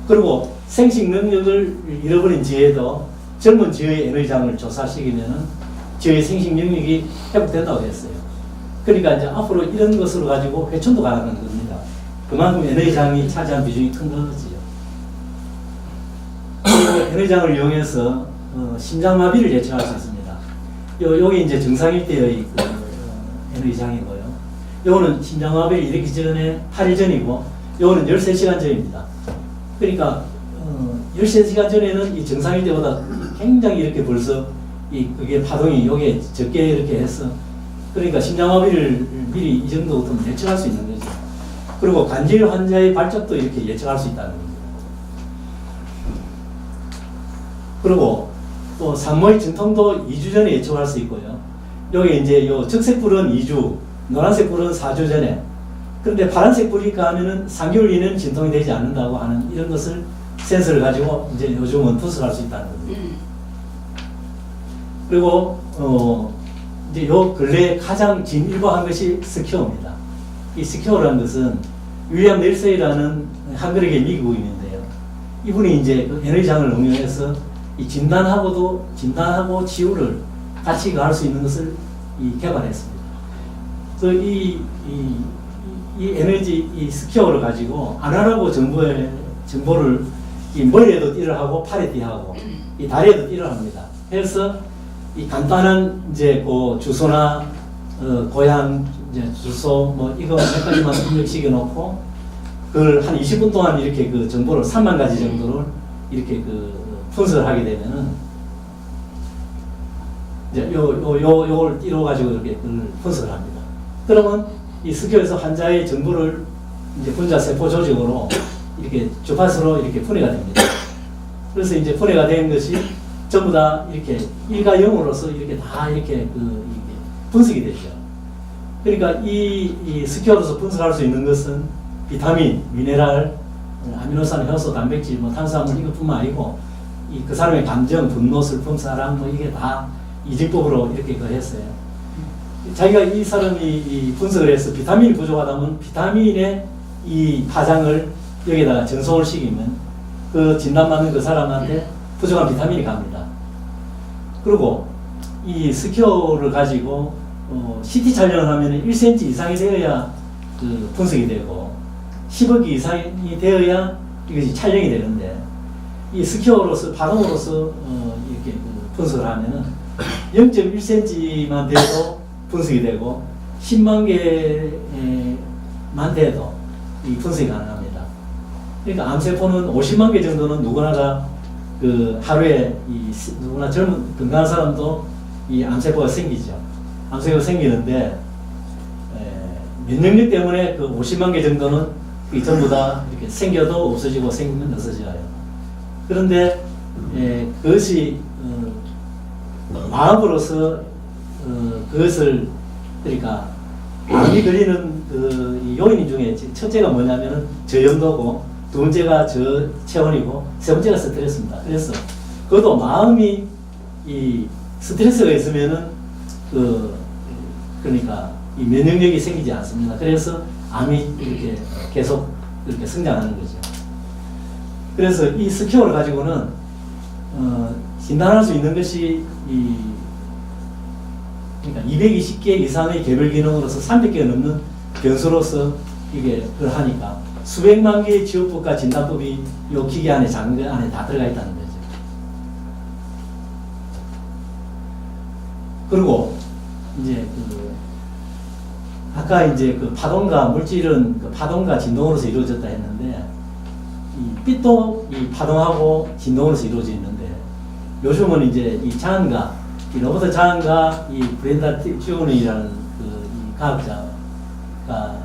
그리고 생식 능력을 잃어버린 쥐에도 젊은 쥐의 에너지장을 조사시키면은 쥐의 생식 능력이 회복된다고 했어요. 그러니까 이제 앞으로 이런 것으로 가지고 회춘도 가능한 겁니다. 그만큼 에너지장이 차지한 비중이 큰 거지요. 에너지장을 이용해서 심장마비를 예측할 수 있습니다. 여기 이제 정상일 때의 에너지장이고요. 요거는 심장마비를 일으키기 전에 8일 전이고, 요거는 13시간 전입니다. 그러니까 13시간 전에는 이 정상일 때보다 굉장히 이렇게 벌써 그게 파동이 요게 적게 이렇게 해서, 그러니까 심장마비를 미리 이 정도부터 예측할 수 있는 거죠. 그리고 간질 환자의 발작도 이렇게 예측할 수 있다는 겁니다. 그리고 또 산모의 진통도 2주 전에 예측할 수 있고요. 여기 이제 요 적색 불은 2주, 노란색 불은 4주 전에, 그런데 파란색 불이 가면은 3개월 이내는 진통이 되지 않는다고 하는 이런 것을 센서를 가지고 이제 요즘은 분석할 수 있다는 겁니다. 그리고 이제 요 근래 가장 진일보한 것이 스퀘어입니다. 이 스퀘어라는 것은 윌리엄 넬슨이라는 한글에게 미국인인데요. 이분이 이제 그 에너지장을 응용해서 이 진단하고 치유를 같이 할 수 있는 것을 개발했습니다. 그래서 이 에너지 이 스퀘어를 가지고 아날로그 정보를 이 머리에도 띠를 하고 팔에 띠하고 이 다리에도 띠를 합니다. 그래서 이 간단한 이제 그 주소나 고향 이제 주소 뭐 이거 몇 가지만 입력시켜 놓고 그걸 한 20분 동안 이렇게 그 정보를 3만 가지 정도를 이렇게 그 분석을 하게 되면은 이제 요걸 띠로 가지고 이렇게 그걸 분석을 합니다. 그러면 이 스퀘어에서 환자의 정보를 이제 분자 세포 조직으로 이렇게 주파수로 이렇게 분해가 됩니다. 그래서 이제 분해가 된 것이 전부 다 이렇게 1과 0으로서 이렇게 다 이렇게 이게 분석이 되죠. 그러니까 이 스퀘어로서 분석할 수 있는 것은 비타민, 미네랄, 아미노산, 효소, 단백질, 뭐 탄수화물 이것뿐만 아니고 그 사람의 감정, 분노, 슬픔, 사랑 뭐 이게 다 이직법으로 이렇게 그걸 했어요. 자기가 이 사람이 이 분석을 해서 비타민이 부족하다면 비타민의 이 파장을 여기다가 전송을 시키면 그 진단받는 그 사람한테 부족한 비타민이 갑니다. 그리고 이 스퀘어를 가지고 CT 촬영을 하면 1cm 이상이 되어야 그 분석이 되고 10억 이상이 되어야 이것이 촬영이 되는데 이 스퀘어로서 파동으로서 이렇게 그 분석을 하면은 0.1cm만 돼도 분석이 되고 10만 개만 돼도 이 분석이 가능합니다. 그러니까 암세포는 50만 개 정도는 누구나가 그 하루에 누구나 젊은 건강한 사람도 이 암세포가 생기죠. 암세포가 생기는데 면역력 때문에 그 50만 개 정도는 전부 다 이렇게 생겨도 없어지고 생기면 없어져요. 그런데 그것이 마음으로서 그것을 그러니까 암이 걸리는 그 요인 중에 첫째가 뭐냐면은 저염도고 두 번째가 저체온이고 세 번째가 스트레스입니다. 그래서 그것도 마음이 이 스트레스가 있으면은 그러니까 이 면역력이 생기지 않습니다. 그래서 암이 이렇게 계속 이렇게 성장하는 거죠. 그래서 이 스퀘어를 가지고는 진단할 수 있는 것이 그러니까 220개 이상의 개별 기능으로서 300개가 넘는 변수로서 이게 그걸 하니까 수백만 개의 치료법과 진단법이 이 기계 안에 작은 것 안에 다 들어가 있다는 거죠. 그리고 이제 아까 이제 그 파동과 물질은 그 파동과 진동으로서 이루어졌다 했는데 이 빛도 이 파동하고 진동으로서 이루어져 있는데 요즘은 이제 이 자연과 이 로버트 자연과 이 브렌다 튜닝이라는 이 과학자가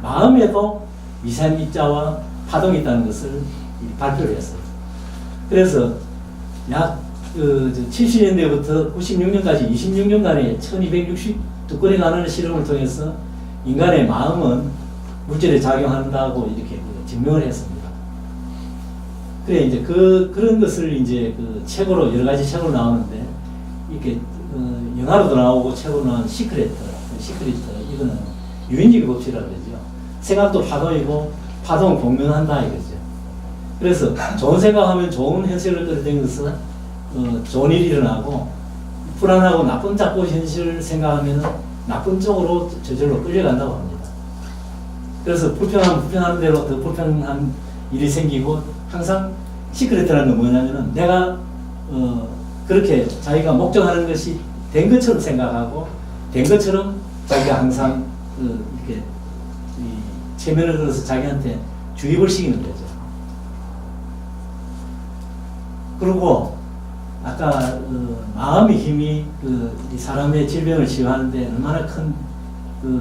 마음에도 미세한 입자와 파동이 있다는 것을 발표를 했어요. 그래서 약 70년대부터 96년까지 26년간의 1262건에 관한 실험을 통해서 인간의 마음은 물질에 작용한다고 이렇게 증명을 했습니다. 그래 이제 그런 것을 이제 그 책으로 여러 가지 책으로 나오는데 이렇게 영화로도 나오고 책으로 나온 시크릿 이거는 유인적인 법칙이라고 그러죠. 생각도 파동이고 파동은 공명한다 이거죠. 그래서 좋은 생각하면 좋은 현실을 끌어당겨서 좋은 일이 일어나고 불안하고 나쁜 자꾸 현실을 생각하면 나쁜 쪽으로 저절로 끌려간다고 합니다. 그래서 불편한 대로 더 불편한 일이 생기고 항상 시크릿이라는 건 뭐냐면은 내가 그렇게 자기가 목적하는 것이 된 것처럼 생각하고 된 것처럼 자기가 항상 이렇게 체면을 걸어서 자기한테 주입을 시키는 거죠. 그리고 아까 마음의 힘이 이 사람의 질병을 치유하는데 얼마나 큰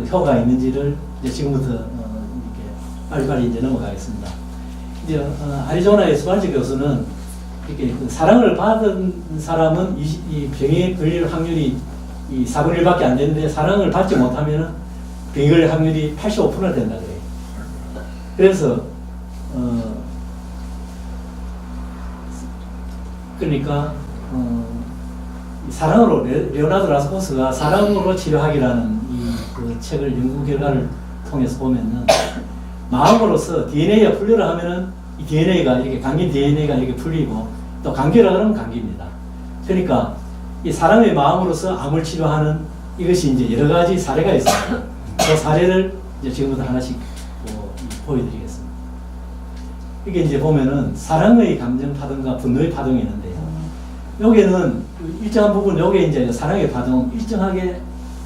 효과가 있는지를 이제 지금부터 이렇게 빨리빨리 이제 넘어가겠습니다. 이제 아리조나의 스발지 교수는 이렇게 사랑을 받은 사람은 이 병에 걸릴 확률이 4분의 1밖에 안 되는데 사랑을 받지 못하면은 병에 걸릴 확률이 85%나 된다 그래요. 그래서 그러니까 사랑으로 레오나르도 라스코스가 사랑으로 치료하기라는 그 책을 연구 결과를 통해서 보면은 마음으로서 DNA가 풀려라 하면은 이 DNA가 이렇게 감긴 DNA가 이렇게 풀리고 또 감기라 그러면 감기입니다. 그러니까 이 사람의 마음으로서 암을 치료하는 이것이 이제 여러 가지 사례가 있습니다. 그 사례를 이제 지금부터 하나씩 보여드리겠습니다. 이게 이제 보면은 사랑의 감정 파동과 분노의 파동이 있는데요. 여기는 일정한 부분, 여기 이제 사랑의 파동 일정하게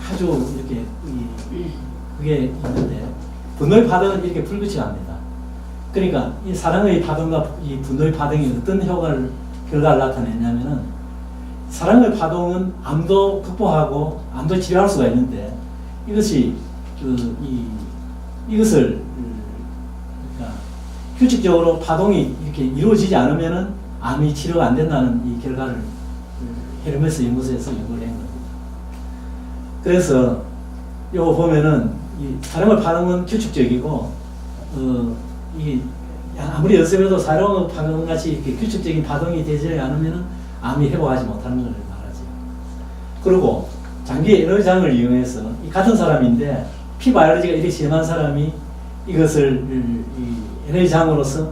아주 이렇게 그게 있는데 분노의 파동은 이렇게 불규칙합니다. 그러니까 이 사랑의 파동과 이 분노의 파동이 어떤 결과를 나타내냐면은 사랑의 파동은 암도 극복하고 암도 치료할 수가 있는데 이것이 이것을 그러니까 규칙적으로 파동이 이렇게 이루어지지 않으면은 암이 치료가 안 된다는 이 결과를 헤르메스 연구소에서 연구를 한 겁니다. 그래서 요거 보면은 이 사랑의 파동은 규칙적이고 이 아무리 연습해도 사랑의 파동 같이 이렇게 규칙적인 파동이 되지 않으면은 암이 회복하지 못하는 걸 말하죠. 그리고 장기 에너지장을 이용해서 이 같은 사람인데 피 바이올로지가 이렇게 심한 사람이 이것을 이 에너지장으로서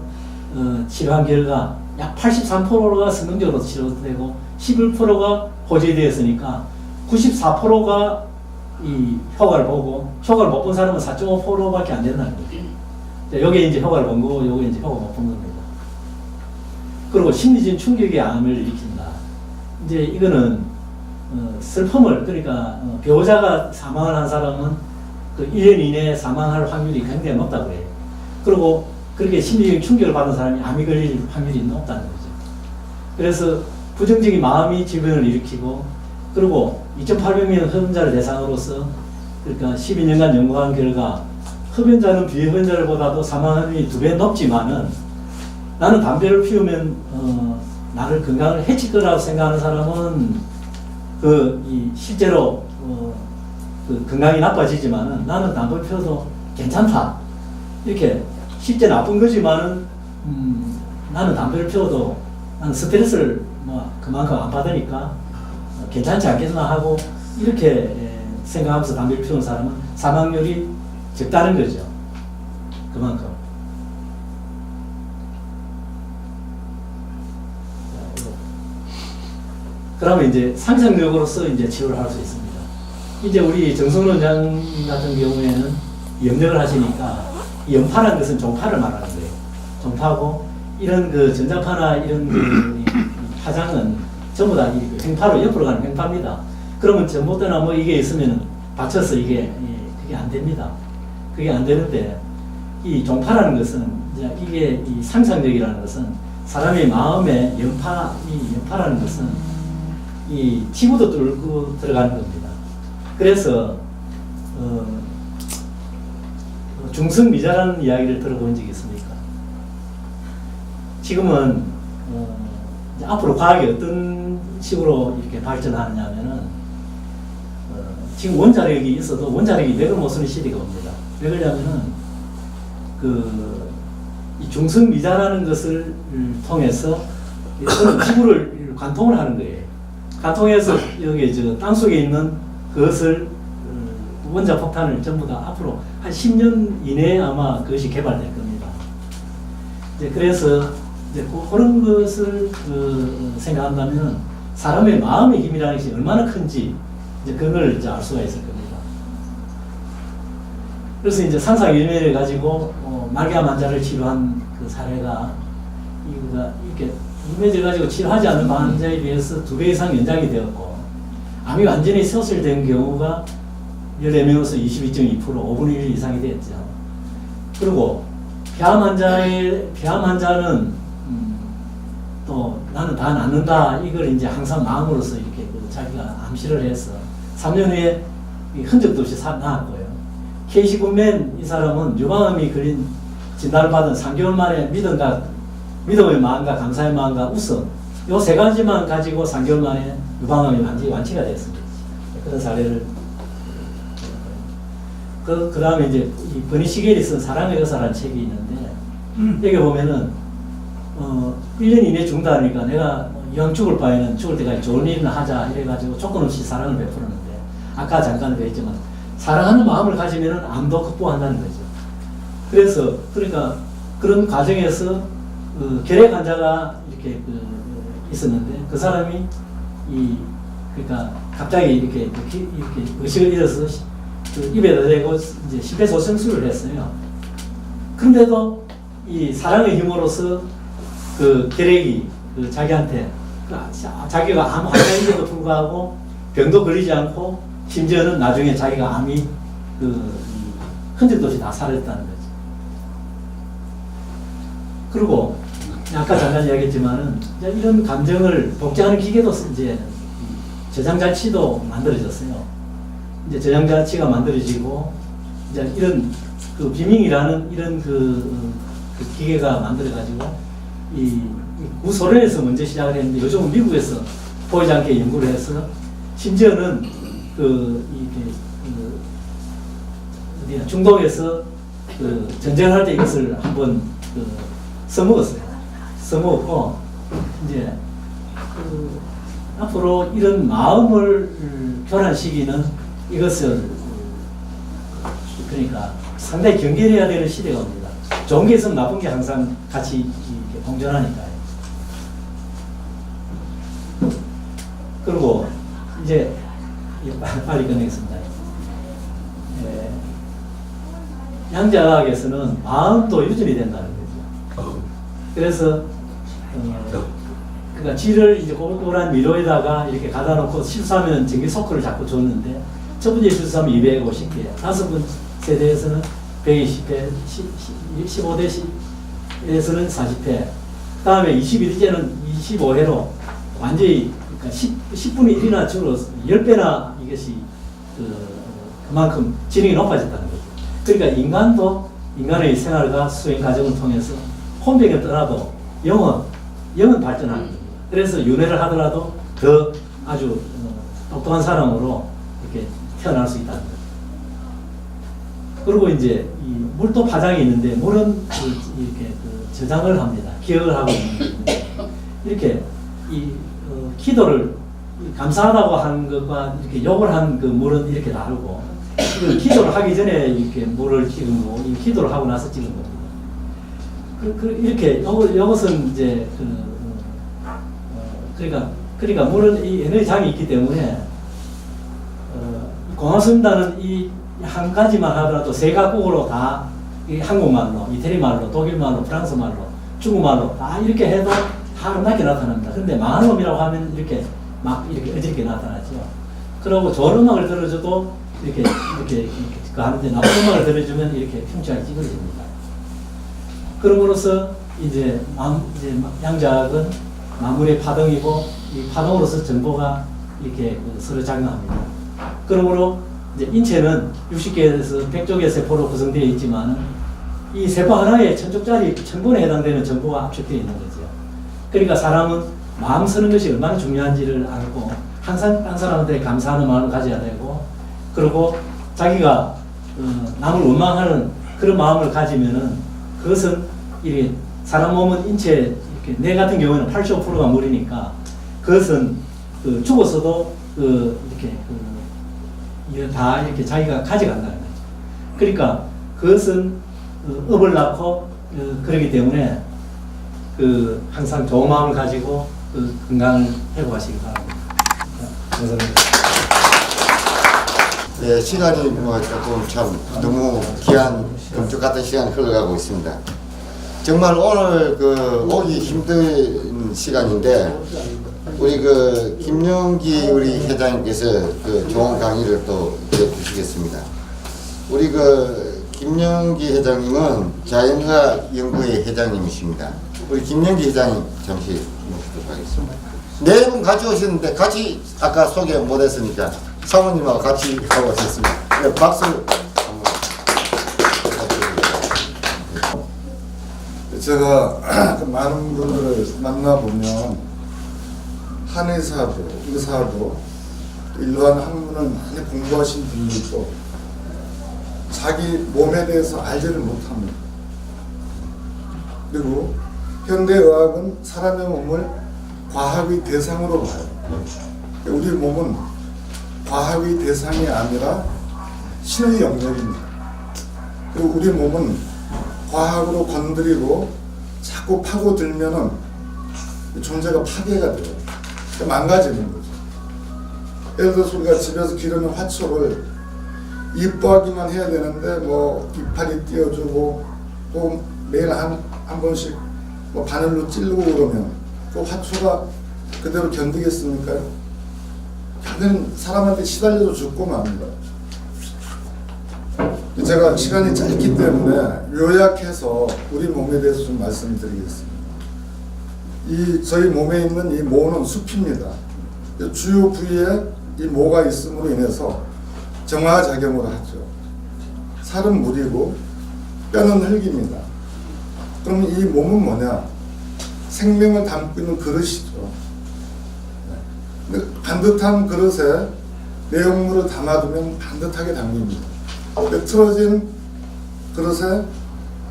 치료한 결과 약 83%가 성공적으로 치료되고 11%가 호재되었으니까 94%가 이 효과를 보고 효과를 못 본 사람은 4.5%밖에 안 된다는 거죠. 여기에 이제 효과를 본 거고 여기에 이제 효과 못 본 겁니다. 그리고 심리적인 충격이 암을 일으킨다. 이제 이거는 슬픔을 그러니까 배우자가 사망을 한 사람은 그 1년 이내에 사망할 확률이 굉장히 높다고 해요. 그리고 그렇게 심리적인 충격을 받은 사람이 암이 걸릴 확률이 높다는 거죠. 그래서 부정적인 마음이 질병을 일으키고 그리고 2,800명 흡연자를 대상으로서 그러니까 12년간 연구한 결과 흡연자는 비흡연자들보다도 사망 확률이 2배 높지만은 나는 담배를 피우면 나를 건강을 해칠 거라고 생각하는 사람은 실제로 그 건강이 나빠지지만은 나는 담배 피워도 괜찮다 이렇게 실제 나쁜 거지만은 나는 담배를 피워도 나는 스트레스를 뭐 그만큼 안 받으니까 괜찮지 않겠나 하고 이렇게 생각하면서 담배를 피우는 사람은 사망률이 적다는 거죠. 그만큼. 그러면 이제 상상력으로서 이제 치료를 할 수 있습니다. 이제 우리 정성론 원장 같은 경우에는 염력을 하시니까 이 염파라는 것은 종파를 말하는 거예요. 종파고 이런 그 전자파나 이런 그 파장은 전부 다 횡파로 옆으로 가는 횡파입니다. 그러면 전봇대나 뭐 이게 있으면 받쳐서 이게 그게 안 됩니다. 그게 안 되는데 이 종파라는 것은 이게 이 상상력이라는 것은 사람의 마음에 이 연파라는 것은 이 지구도 뚫고 들어가는 겁니다. 그래서 중성미자라는 이야기를 들어본 적이 있습니까? 지금은 이제 앞으로 과학이 어떤 식으로 이렇게 발전하느냐면은 지금 원자력이 있어도 원자력이 맥을 못 쓰는 시대가 옵니다. 왜 그러냐면은 이 중성미자라는 것을 통해서 지구를 관통을 하는 거예요. 관통해서 여기 땅 속에 있는 그것을 원자 폭탄을 전부 다 앞으로 한 10년 이내에 아마 그것이 개발될 겁니다. 이제 그래서 이제 그런 것을 생각한다면 사람의 마음의 힘이라는 것이 얼마나 큰지 이제 그걸 이제 알 수가 있을 겁니다. 그래서 이제 상상이면을 가지고 말기암 환자를 치료한 그 사례가 이렇게 임해져 가지고 치료하지 않는 환자에 비해서 2배 이상 연장이 되었고 암이 완전히 수술된 경우가 14명에서 22.2% 5분의 1 이상이 되었죠. 그리고 폐암 환자는 또 나는 다 낫는다 이걸 이제 항상 마음으로서 이렇게 자기가 암시를 해서 3년 후에 흔적도 없이 나았고요. 케이시 굿맨 이 사람은 유방암이 걸린 진단을 받은 3개월 만에 믿음의 마음과 감사의 마음과 웃음 요 3가지만 가지고 3개월 만에 유방암이 완전히 완치가 됐습니다. 그런 사례를 그 다음에 이제 이 버니 시겔이 쓴 사랑의 의사라는 책이 있는데 여기 보면은 1년 이내 죽는다니까 내가 이왕 죽을 바에는 죽을 때까지 좋은 일이나 하자 이래가지고 조건 없이 사랑을 베풀었는데 아까 잠깐 그랬지만 사랑하는 마음을 가지면 암도 극복한다는 거죠. 그래서 그러니까 그런 과정에서 결핵 환자가 이렇게 있었는데 그 사람이 그러니까 갑자기 이렇게 의식을 잃어서 입에다 대고 이제 심폐소생술을 했어요. 그런데도 이 사랑의 힘으로써 그 결핵이 자기한테 자기가 암 환자인데도 불구하고 병도 걸리지 않고 심지어는 나중에 자기가 암이 흔적도 없이 다 사라졌다는 거죠. 그리고 아까 잠깐 이야기했지만은 이런 감정을 복제하는 기계도 이제 저장장치도 만들어졌어요. 이제 저장장치가 만들어지고 이제 이런 비밍이라는 이런 그 기계가 만들어가지고 이 구소련에서 먼저 시작을 했는데 요즘은 미국에서 보이지 않게 연구를 해서 심지어는 어디야 중동에서 전쟁을 할 때 이것을 한번 써먹었어요. 써먹었고 이제 앞으로 이런 마음을 교란시키는 이것을 그러니까 상당히 경계해야 되는 시대가 옵니다. 좋은 게 있으면 나쁜 게 항상 같이 이렇게 공존하니까요. 그리고 이제 빨리 끝내겠습니다. 양자학에서는 마음도 유전이 된다는 거죠. 그래서 그러니까 쥐를 이제 꼬란 미로에다가 이렇게 가다 놓고 실수하면 전기 소크를 자꾸 줬는데 첫 번째 실수하면 250개, 다섯 번째 세대에서는 120회, 15대에서는 40회, 그 다음에 21대는 25회로 완전히 그러니까 10분의 1이나 줄어서 10배나 이것이 그만큼 지능이 높아졌다는 거죠. 그러니까 인간도 인간의 생활과 수행 과정을 통해서 혼병을 떠나도 영은 발전하는 겁니다. 그래서 윤회를 하더라도 더 아주 똑똑한 사람으로 이렇게 태어날 수 있다는 거죠. 그리고 이제 이 물도 파장이 있는데 물은 이렇게 저장을 합니다. 기억을 하고 있는 건데 이렇게 기도를 감사하다고 한 것과 이렇게 욕을 한 그 물은 이렇게 다르고 기도를 하기 전에 이렇게 물을 찍은 거고 기도를 하고 나서 찍은 겁니다. 이렇게 이것은 이제 그러니까 물은 이 에너지 장이 있기 때문에 고맙습니다는 이 한 가지만 하더라도 세 각국으로 다 한국말로, 이태리말로, 독일말로, 프랑스말로, 중국말로 다 이렇게 해도 다 아름답게 나타납니다. 근데 망한 놈이라고 하면 이렇게 막 이렇게 어지럽게 나타나죠. 그리고 좋은 음악을 들어줘도 이렇게 하는데 나쁜 음악을 들어주면 이렇게 흉측하게 찌그러집니다. 그럼으로써 이제 양자학은 만물의 파동이고 이 파동으로서 정보가 이렇게 서로 작용합니다. 그러므로 이제 인체는 60개에서 100쪽의 세포로 구성되어 있지만 이 세포 하나에 1000쪽짜리 1000번에 해당되는 정보가 압축되어 있는 거죠. 그러니까 사람은 마음 쓰는 것이 얼마나 중요한지를 알고 항상 딴 사람한테 감사하는 마음을 가져야 되고 그리고 자기가 남을 원망하는 그런 마음을 가지면은 그것은 이게 사람 몸은 인체 이렇게 뇌 같은 경우에는 85%가 물이니까 그것은 죽었어도 이렇게 다 이렇게 자기가 가져간다는 거죠. 그러니까 그것은 업을 낳고 그러기 때문에 항상 좋은 마음을 가지고 건강을 회복하시기 바랍니다. 감사합니다. 네, 시간이 조금 참 너무 귀한 금쪽 같은 시간이 흘러가고 있습니다. 정말 오늘 오기 힘든 시간인데 우리 김영기 우리 회장님께서 좋은 강의를 또 해주시겠습니다. 우리 김영기 회장님은 자연과학 연구회 회장님이십니다. 우리 김영기 회장님 잠시 모시도록 하겠습니다. 네 분 같이 오셨는데 같이 아까 소개 못했으니까 사모님하고 같이 하고 오셨습니다. 네, 박수. 제가 많은 분들을 만나보면 한의사도, 의사도, 일반 학문을 많이 공부하신 분들도 자기 몸에 대해서 알지를 못합니다. 그리고 현대의학은 사람의 몸을 과학의 대상으로 봐요. 우리 몸은 과학의 대상이 아니라 신의 영역입니다. 그리고 우리 몸은 과학으로 건드리고 자꾸 파고들면은 존재가 파괴가 돼요. 망가지는 거죠. 예를 들어서 우리가 집에서 기르는 화초를 이뻐하기만 해야 되는데 뭐 이파리 띄워주고 또 매일 한 번씩 뭐 바늘로 찌르고 그러면 그 화초가 그대로 견디겠습니까? 걔는 사람한테 시달려도 죽고 맙니다. 제가 시간이 짧기 때문에 요약해서 우리 몸에 대해서 좀 말씀드리겠습니다. 저희 몸에 있는 이 모는 숲입니다. 주요 부위에 이 모가 있음으로 인해서 정화작용을 하죠. 살은 물이고 뼈는 흙입니다. 그럼 이 몸은 뭐냐? 생명을 담고 있는 그릇이죠. 반듯한 그릇에 내용물을 담아두면 반듯하게 담깁니다. 틀어진 그릇에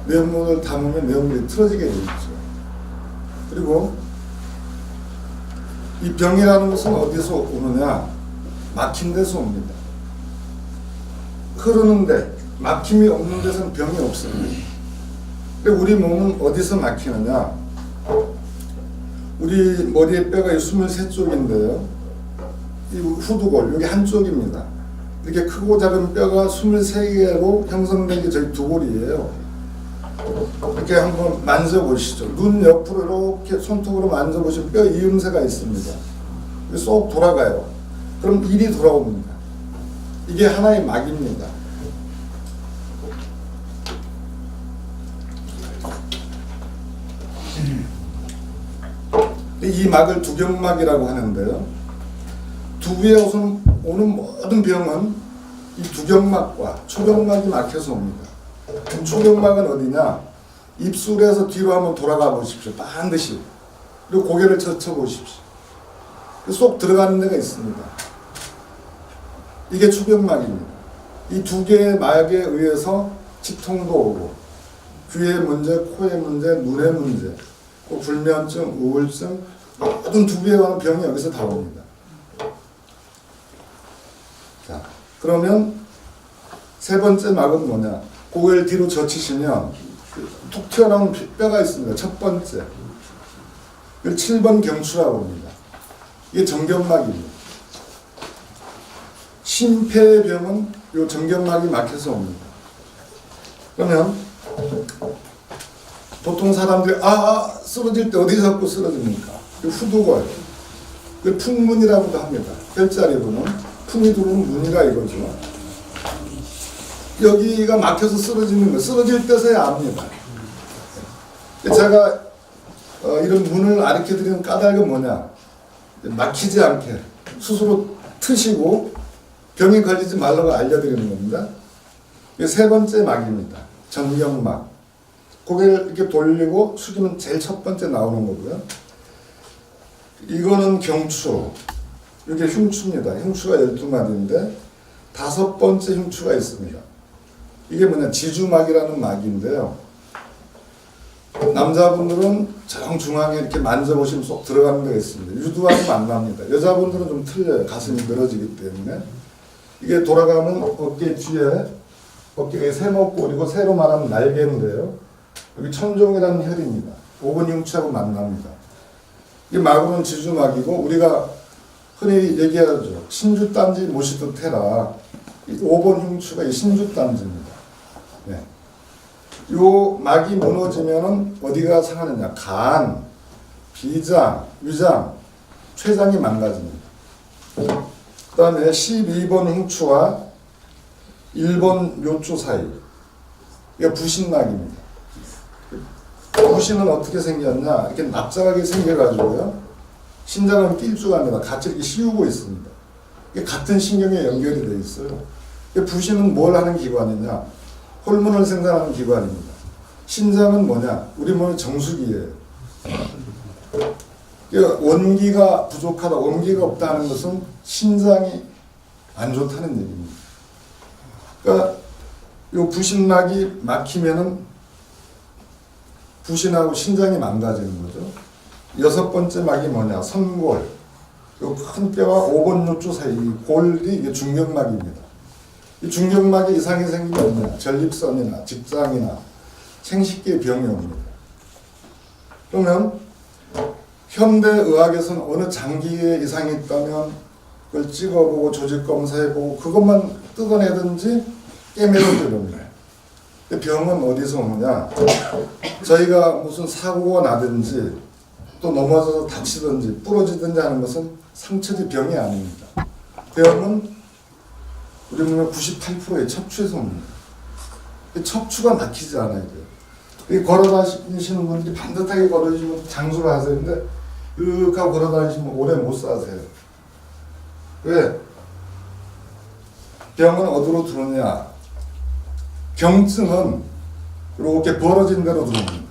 내용물을 담으면 내용물이 틀어지게 되어 있죠. 그리고 이 병이라는 것은 어디서 오느냐? 막힌 데서 옵니다. 흐르는데 막힘이 없는 데서는 병이 없습니다. 근데 우리 몸은 어디서 막히느냐? 우리 머리의 뼈가 23쪽인데요. 이 후두골, 여기 한쪽입니다. 이렇게 크고 작은 뼈가 23개로 형성된 게 저희 두골이에요. 이렇게 한번 만져보시죠. 눈 옆으로 이렇게 손톱으로 만져보시면 뼈 이음새가 있습니다. 쏙 돌아가요. 그럼 일이 돌아옵니다. 이게 하나의 막입니다. 이 막을 두경막이라고 하는데요. 두부에 오는 모든 병은 이 두경막과 초경막이 막혀서 옵니다. 초경막은 어디냐? 입술에서 뒤로 한번 돌아가 보십시오. 반드시. 그리고 고개를 젖혀 보십시오. 쏙 들어가는 데가 있습니다. 이게 초경막입니다. 이 두 개의 막에 의해서 치통도 오고 귀의 문제, 코의 문제, 눈의 문제, 불면증, 우울증, 모든 두부에 관한 병이 여기서 다 옵니다. 자, 그러면 세 번째 막은 뭐냐? 고개를 뒤로 젖히시면 툭 튀어나온 뼈가 있습니다. 첫 번째. 7번 경추라고 합니다. 이게 정경막입니다. 심폐병은 이 정경막이 막혀서 옵니다. 그러면 보통 사람들이 쓰러질 때 어디 잡고 쓰러집니까? 후두골. 풍문이라고도 합니다. 별자리 보면 풍이 들어오는 문이라 이거죠. 여기가 막혀서 쓰러지는 거예요. 쓰러질 때서야 압니다. 제가 이런 문을 가르쳐드리는 까닭은 뭐냐? 막히지 않게 스스로 트시고 병이 걸리지 말라고 알려드리는 겁니다. 이게 세 번째 막입니다. 정경막. 고개를 이렇게 돌리고 숙이면 제일 첫 번째 나오는 거고요. 이거는 경추. 이게 흉추입니다. 흉추가 12마디인데 5번째 흉추가 있습니다. 이게 뭐냐? 지주막이라는 막인데요. 남자분들은 정중앙에 이렇게 만져보시면 쏙 들어가는 데가 있습니다. 유두하면 안 납니다. 여자분들은 좀 틀려요. 가슴이 늘어지기 때문에. 이게 돌아가면 어깨 뒤에, 어깨가 세모골이고 새로 말하면 날개인데요. 여기 천종이라는 혈입니다. 5번 흉추하고 만납니다. 이게 막으로는 지주막이고 우리가 흔히 얘기하죠. 신주단지 모시듯 해라. 5번 흉추가 이 신주단지입니다. 네. 요 막이 무너지면은 어디가 상하느냐? 간, 비장, 위장, 췌장이 망가집니다. 그 다음에 12번 흉추와 1번 요추 사이. 이게 부신막입니다. 부신은 어떻게 생겼냐? 이렇게 납작하게 생겨가지고요. 신장은 낄쭉합니다. 같이 이렇게 씌우고 있습니다. 이게 같은 신경에 연결이 되어 있어요. 부신은 뭘 하는 기관이냐? 호르몬을 생산하는 기관입니다. 신장은 뭐냐? 우리 몸의 정수기예요. 원기가 부족하다, 원기가 없다는 것은 신장이 안 좋다는 얘기입니다. 그러니까 이 부신막이 막히면은 부신하고 신장이 망가지는 거죠. 여섯 번째 막이 뭐냐? 선골. 요 큰 뼈와 5번 요조 사이 이 골이 이게 중경막입니다. 이 중경막에 이상이 생기면 뭐냐? 전립선이나 직장이나 생식기 병이 옵니다. 그러면 현대 의학에서는 어느 장기에 이상이 있다면 그걸 찍어보고 조직 검사해보고 그것만 뜯어내든지 깨매든지. 병은 어디서 오느냐? 저희가 무슨 사고가 나든지 또 넘어져서 다치든지 부러지든지 하는 것은 상처지 병이 아닙니다. 병은 우리 몸의 98%의 척추에서 옵니다. 척추가 막히지 않아야 돼요. 걸어다니시는 분들이 반듯하게 걸어다니시면 장수를 하세요. 근데 이렇게 하고 걸어다니시면 오래 못 사세요. 왜? 병은 어디로 들어오냐? 경증은 이렇게 벌어진 대로 들어옵니다.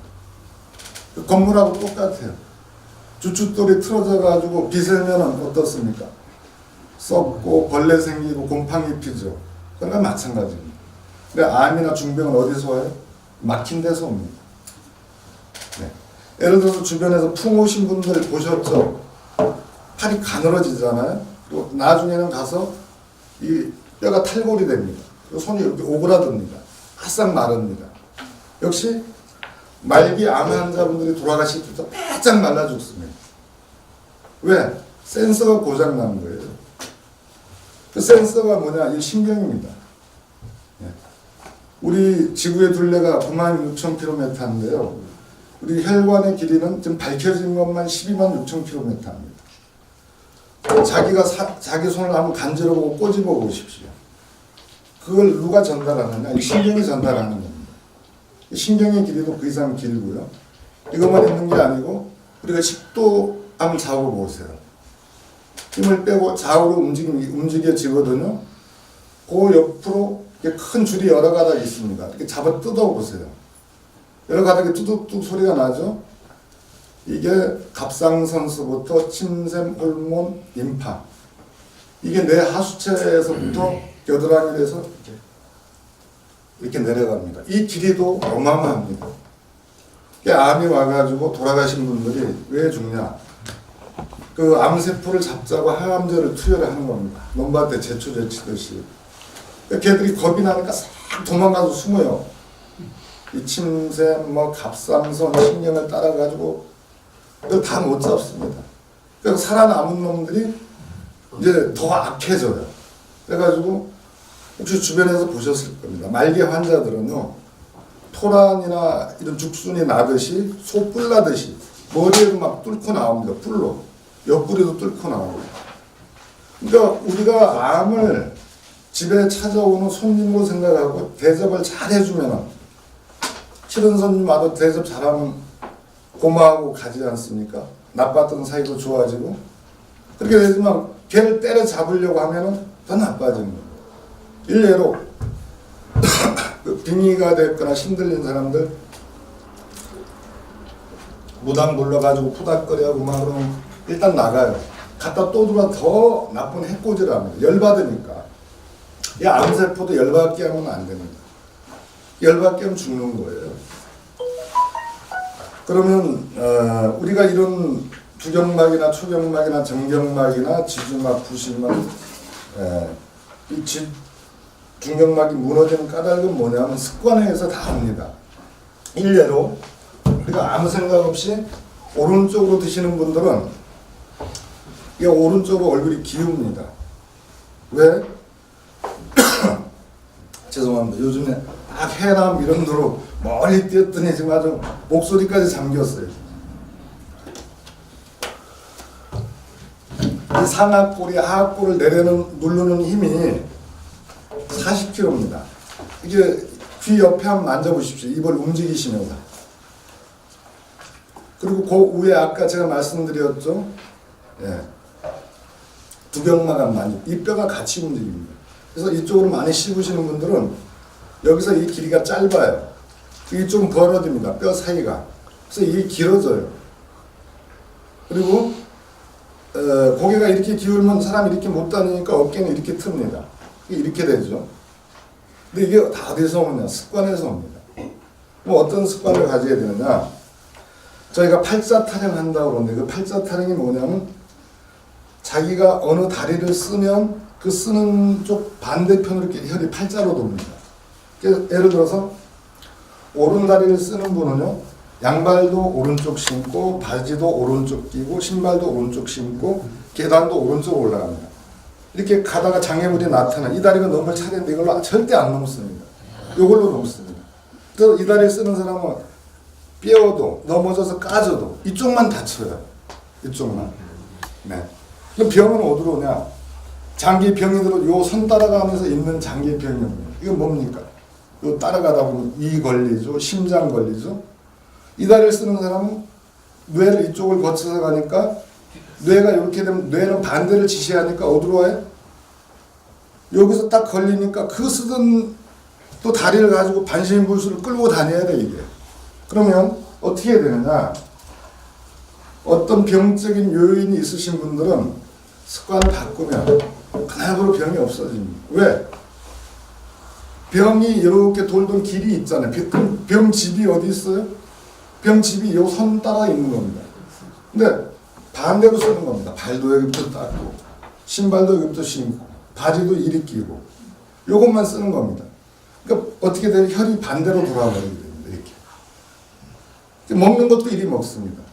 그 건물하고 똑같아요. 주춧돌이 틀어져가지고 비슬면 어떻습니까? 썩고 벌레 생기고 곰팡이 피죠. 그러니까 마찬가지입니다. 근데 암이나 중병은 어디서 와요? 막힌 데서 옵니다. 네. 예를 들어서 주변에서 풍 오신 분들 보셨죠? 팔이 가늘어지잖아요. 또 나중에는 가서 이 뼈가 탈골이 됩니다. 손이 이렇게 오그라듭니다. 바싹 마릅니다. 역시 말기 암 환자분들이 돌아가실 때도 바짝 말라 죽습니다. 왜? 센서가 고장 난 거예요. 그 센서가 뭐냐? 이 신경입니다. 우리 지구의 둘레가 96,000km인데요. 우리 혈관의 길이는 지금 밝혀진 것만 126,000km입니다. 자기가 자기 손을 한번 간지러보고 꼬집어 보십시오. 그걸 누가 전달하느냐? 이 신경이 전달하는 겁니다. 이 신경의 길이도 그 이상 길고요. 이것만 있는 게 아니고 우리가 식도 한번 잡아 보세요. 힘을 빼고 좌우로 움직여지거든요. 그 옆으로 큰 줄이 여러 가닥 있습니다. 이렇게 잡아 뜯어 보세요. 여러 가닥이 뚜둑뚜둑 소리가 나죠. 이게 갑상선서부터 침샘, 호르몬, 림파. 이게 내 하수체에서부터 겨드랑이를 해서 이렇게 내려갑니다. 이 길이도 어마어마합니다. 암이 와가지고 돌아가신 분들이 왜 죽냐? 그 암세포를 잡자고 항암제를 투여를 하는 겁니다. 논밭에 제초제 치듯이. 걔들이 겁이 나니까 싹 도망가서 숨어요. 이 침샘, 갑상선, 신경을 따라가지고 그걸 다 못 잡습니다. 그래서 살아남은 놈들이 이제 더 악해져요. 그래가지고 혹시 주변에서 보셨을 겁니다. 말기 환자들은요, 토란이나 이런 죽순이 나듯이 소뿔 나듯이 머리에도 막 뚫고 나옵니다. 뿔로. 옆구리도 뚫고 나옵니다. 그러니까 우리가 암을 집에 찾아오는 손님으로 생각하고 대접을 잘 해주면 싫은 손님 와도 대접 잘하면 고마워하고 가지 않습니까? 나빴던 사이도 좋아지고 그렇게 되지만 걔를 때려잡으려고 하면 더 나빠지는 거예요. 일례로 그 빙의가 됐거나 힘들린 사람들 무당 불러가지고 푸닥거리하고 막 그러면 일단 나가요. 갔다 또 들어와 더 나쁜 해코지를 합니다. 열받으니까. 이 암세포도 열받게 하면 안 됩니다. 열받게 하면 죽는 거예요. 그러면 우리가 이런 두경막이나 초경막이나 정경막이나 지주막, 부시막 이 중경막이 무너지는 까닭은 뭐냐면 습관에 의해서 다 옵니다. 일례로 우리가 아무 생각 없이 오른쪽으로 드시는 분들은 이 오른쪽으로 얼굴이 기웁니다. 왜? 죄송합니다. 요즘에 막 해남 이런 데로 멀리 뛰었더니 지금 아주 목소리까지 잠겼어요. 이 상악골이 하악골을 누르는 힘이 40kg입니다. 이게 귀 옆에 한번 만져보십시오. 입을 움직이시면서. 그리고 그 위에 아까 제가 말씀드렸죠. 예. 두경막 많이 이 뼈가 같이 움직입니다. 그래서 이쪽으로 많이 씹으시는 분들은 여기서 이 길이가 짧아요. 이쪽은 벌어집니다. 뼈 사이가. 그래서 이게 길어져요. 그리고 고개가 이렇게 기울면 사람이 이렇게 못 다니니까 어깨는 이렇게 틉니다. 이렇게 되죠. 근데 이게 다 어디서 오느냐? 습관에서 옵니다. 뭐 어떤 습관을 가져야 되느냐? 저희가 팔자 타령한다고 그러는데 그 팔자 타령이 뭐냐면 자기가 어느 다리를 쓰면 그 쓰는 쪽 반대편으로 이렇게 혈이 팔자로 돕니다. 예를 들어서 오른 다리를 쓰는 분은요, 양발도 오른쪽 신고 바지도 오른쪽 끼고 신발도 오른쪽 신고 계단도 오른쪽으로 올라갑니다. 이렇게 가다가 장애물이 나타나 이 다리가 넘을 차례인데 이걸로 절대 안 넘습니다. 이걸로 넘습니다. 그래서 이 다리를 쓰는 사람은 뼈도 넘어져서 까져도 이쪽만 다쳐요. 이쪽만. 네. 그럼 병은 어디로 오냐? 장기병이들은 요 선 따라가면서 있는 장기병이에요. 이건 뭡니까? 요 따라가다 보면 이 걸리죠. 심장 걸리죠. 이 다리를 쓰는 사람은 뇌를 이쪽을 거쳐서 가니까 뇌가 이렇게 되면 뇌는 반대를 지시하니까 어디로 와요? 여기서 딱 걸리니까 그 쓰던 또 다리를 가지고 반신불수를 끌고 다녀야 돼 이게. 그러면 어떻게 해야 되느냐? 어떤 병적인 요인이 있으신 분들은 습관을 바꾸면 그날부로 병이 없어집니다. 왜? 병이 이렇게 돌던 길이 있잖아요. 병집이 어디 있어요? 병집이 요 선 따라 있는 겁니다. 근데 반대로 쓰는 겁니다. 발도 여기부터 닦고 신발도 여기부터 신고 바지도 이리 끼고 요것만 쓰는 겁니다. 그러니까 어떻게 되면 혈이 반대로 돌아버리게 됩니다. 이렇게. 먹는 것도 이리 먹습니다.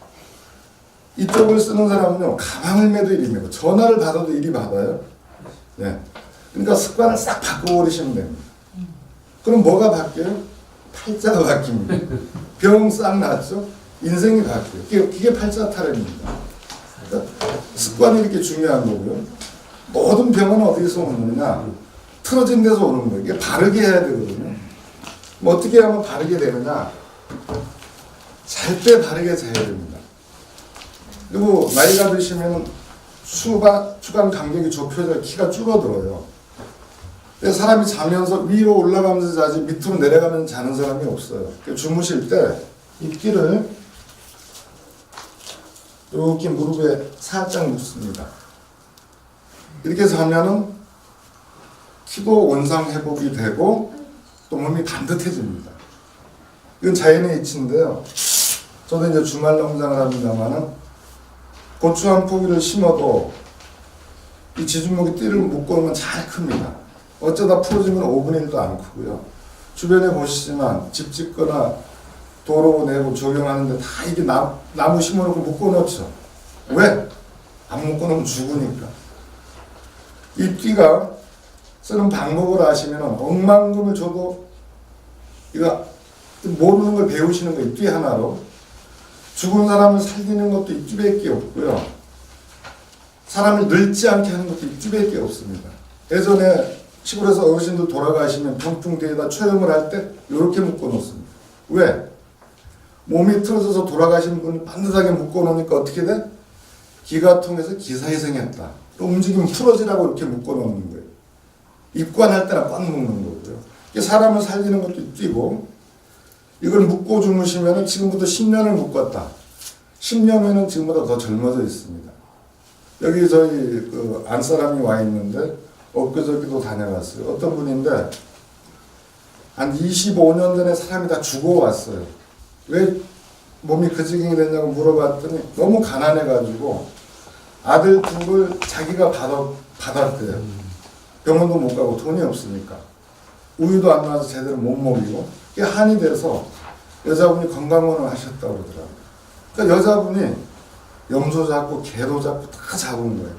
이쪽을 쓰는 사람은요, 가방을 매도 이리 매고 전화를 받아도 이리 받아요. 네. 그러니까 습관을 싹 바꿔버리시면 됩니다. 그럼 뭐가 바뀌어요? 팔자가 바뀝니다. 병 싹 났죠? 인생이 바뀌어요. 이게 팔자 타령입니다. 그러니까 습관이 이렇게 중요한 거고요. 모든 병은 어디서 오느냐? 틀어진 데서 오는 거예요. 이게 바르게 해야 되거든요. 뭐 어떻게 하면 바르게 되느냐? 잘 때 바르게 자야 됩니다. 그리고 나이가 드시면 추간 간격이 좁혀져 키가 줄어들어요. 근데 사람이 자면서 위로 올라가면서 자지 밑으로 내려가면서 자는 사람이 없어요. 주무실 때 이 끼를 이렇게 무릎에 살짝 눕습니다. 이렇게 해서 하면은 키도 원상 회복이 되고 또 몸이 반듯해집니다. 이건 자연의 이치인데요. 저도 이제 주말 농장을 합니다만은 고추 한 포기를 심어도 이 지주목이 띠를 묶어놓으면 잘 큽니다. 어쩌다 풀어지면 5분의 1도 안 크고요. 주변에 보시지만 집 짓거나 도로 내고 조경하는데 다 이게 나무 심어놓고 묶어놓죠. 왜? 안 묶어놓으면 죽으니까. 이 띠가 쓰는 방법을 아시면 억만금을 줘도 이거 모르는 걸 배우시는 거예요. 띠 하나로. 죽은 사람을 살리는 것도 이 띠밖에 없고요. 사람을 늙지 않게 하는 것도 이 띠밖에 없습니다. 예전에 시골에서 어르신들 돌아가시면 병풍대에다 초염을 할 때 이렇게 묶어놓습니다. 왜? 몸이 틀어져서 돌아가신 분을 반듯하게 묶어놓으니까 어떻게 돼? 기가 통해서 기사회생했다. 또 움직이면 풀어지라고 이렇게 묶어놓는 거예요. 입관할 때나 꽉 묶는 거고요. 이게 사람을 살리는 것도 띠고 이걸 묶고 주무시면 지금부터 10년을 묶었다. 10년 후에는 지금보다 더 젊어져 있습니다. 여기 저희 그 안사람이 와 있는데 엊그저께도 다녀갔어요. 어떤 분인데 한 25년 전에 사람이 다 죽어왔어요. 왜 몸이 그 지경이 됐냐고 물어봤더니 너무 가난해가지고 아들 둘을 자기가 받았대요. 병원도 못 가고 돈이 없으니까. 우유도 안 나와서 제대로 못 먹이고 이게 한이 돼서 여자분이 건강원을 하셨다고 그러더라고요. 그러니까 여자분이 염소 잡고 개도 잡고 다 잡은 거예요.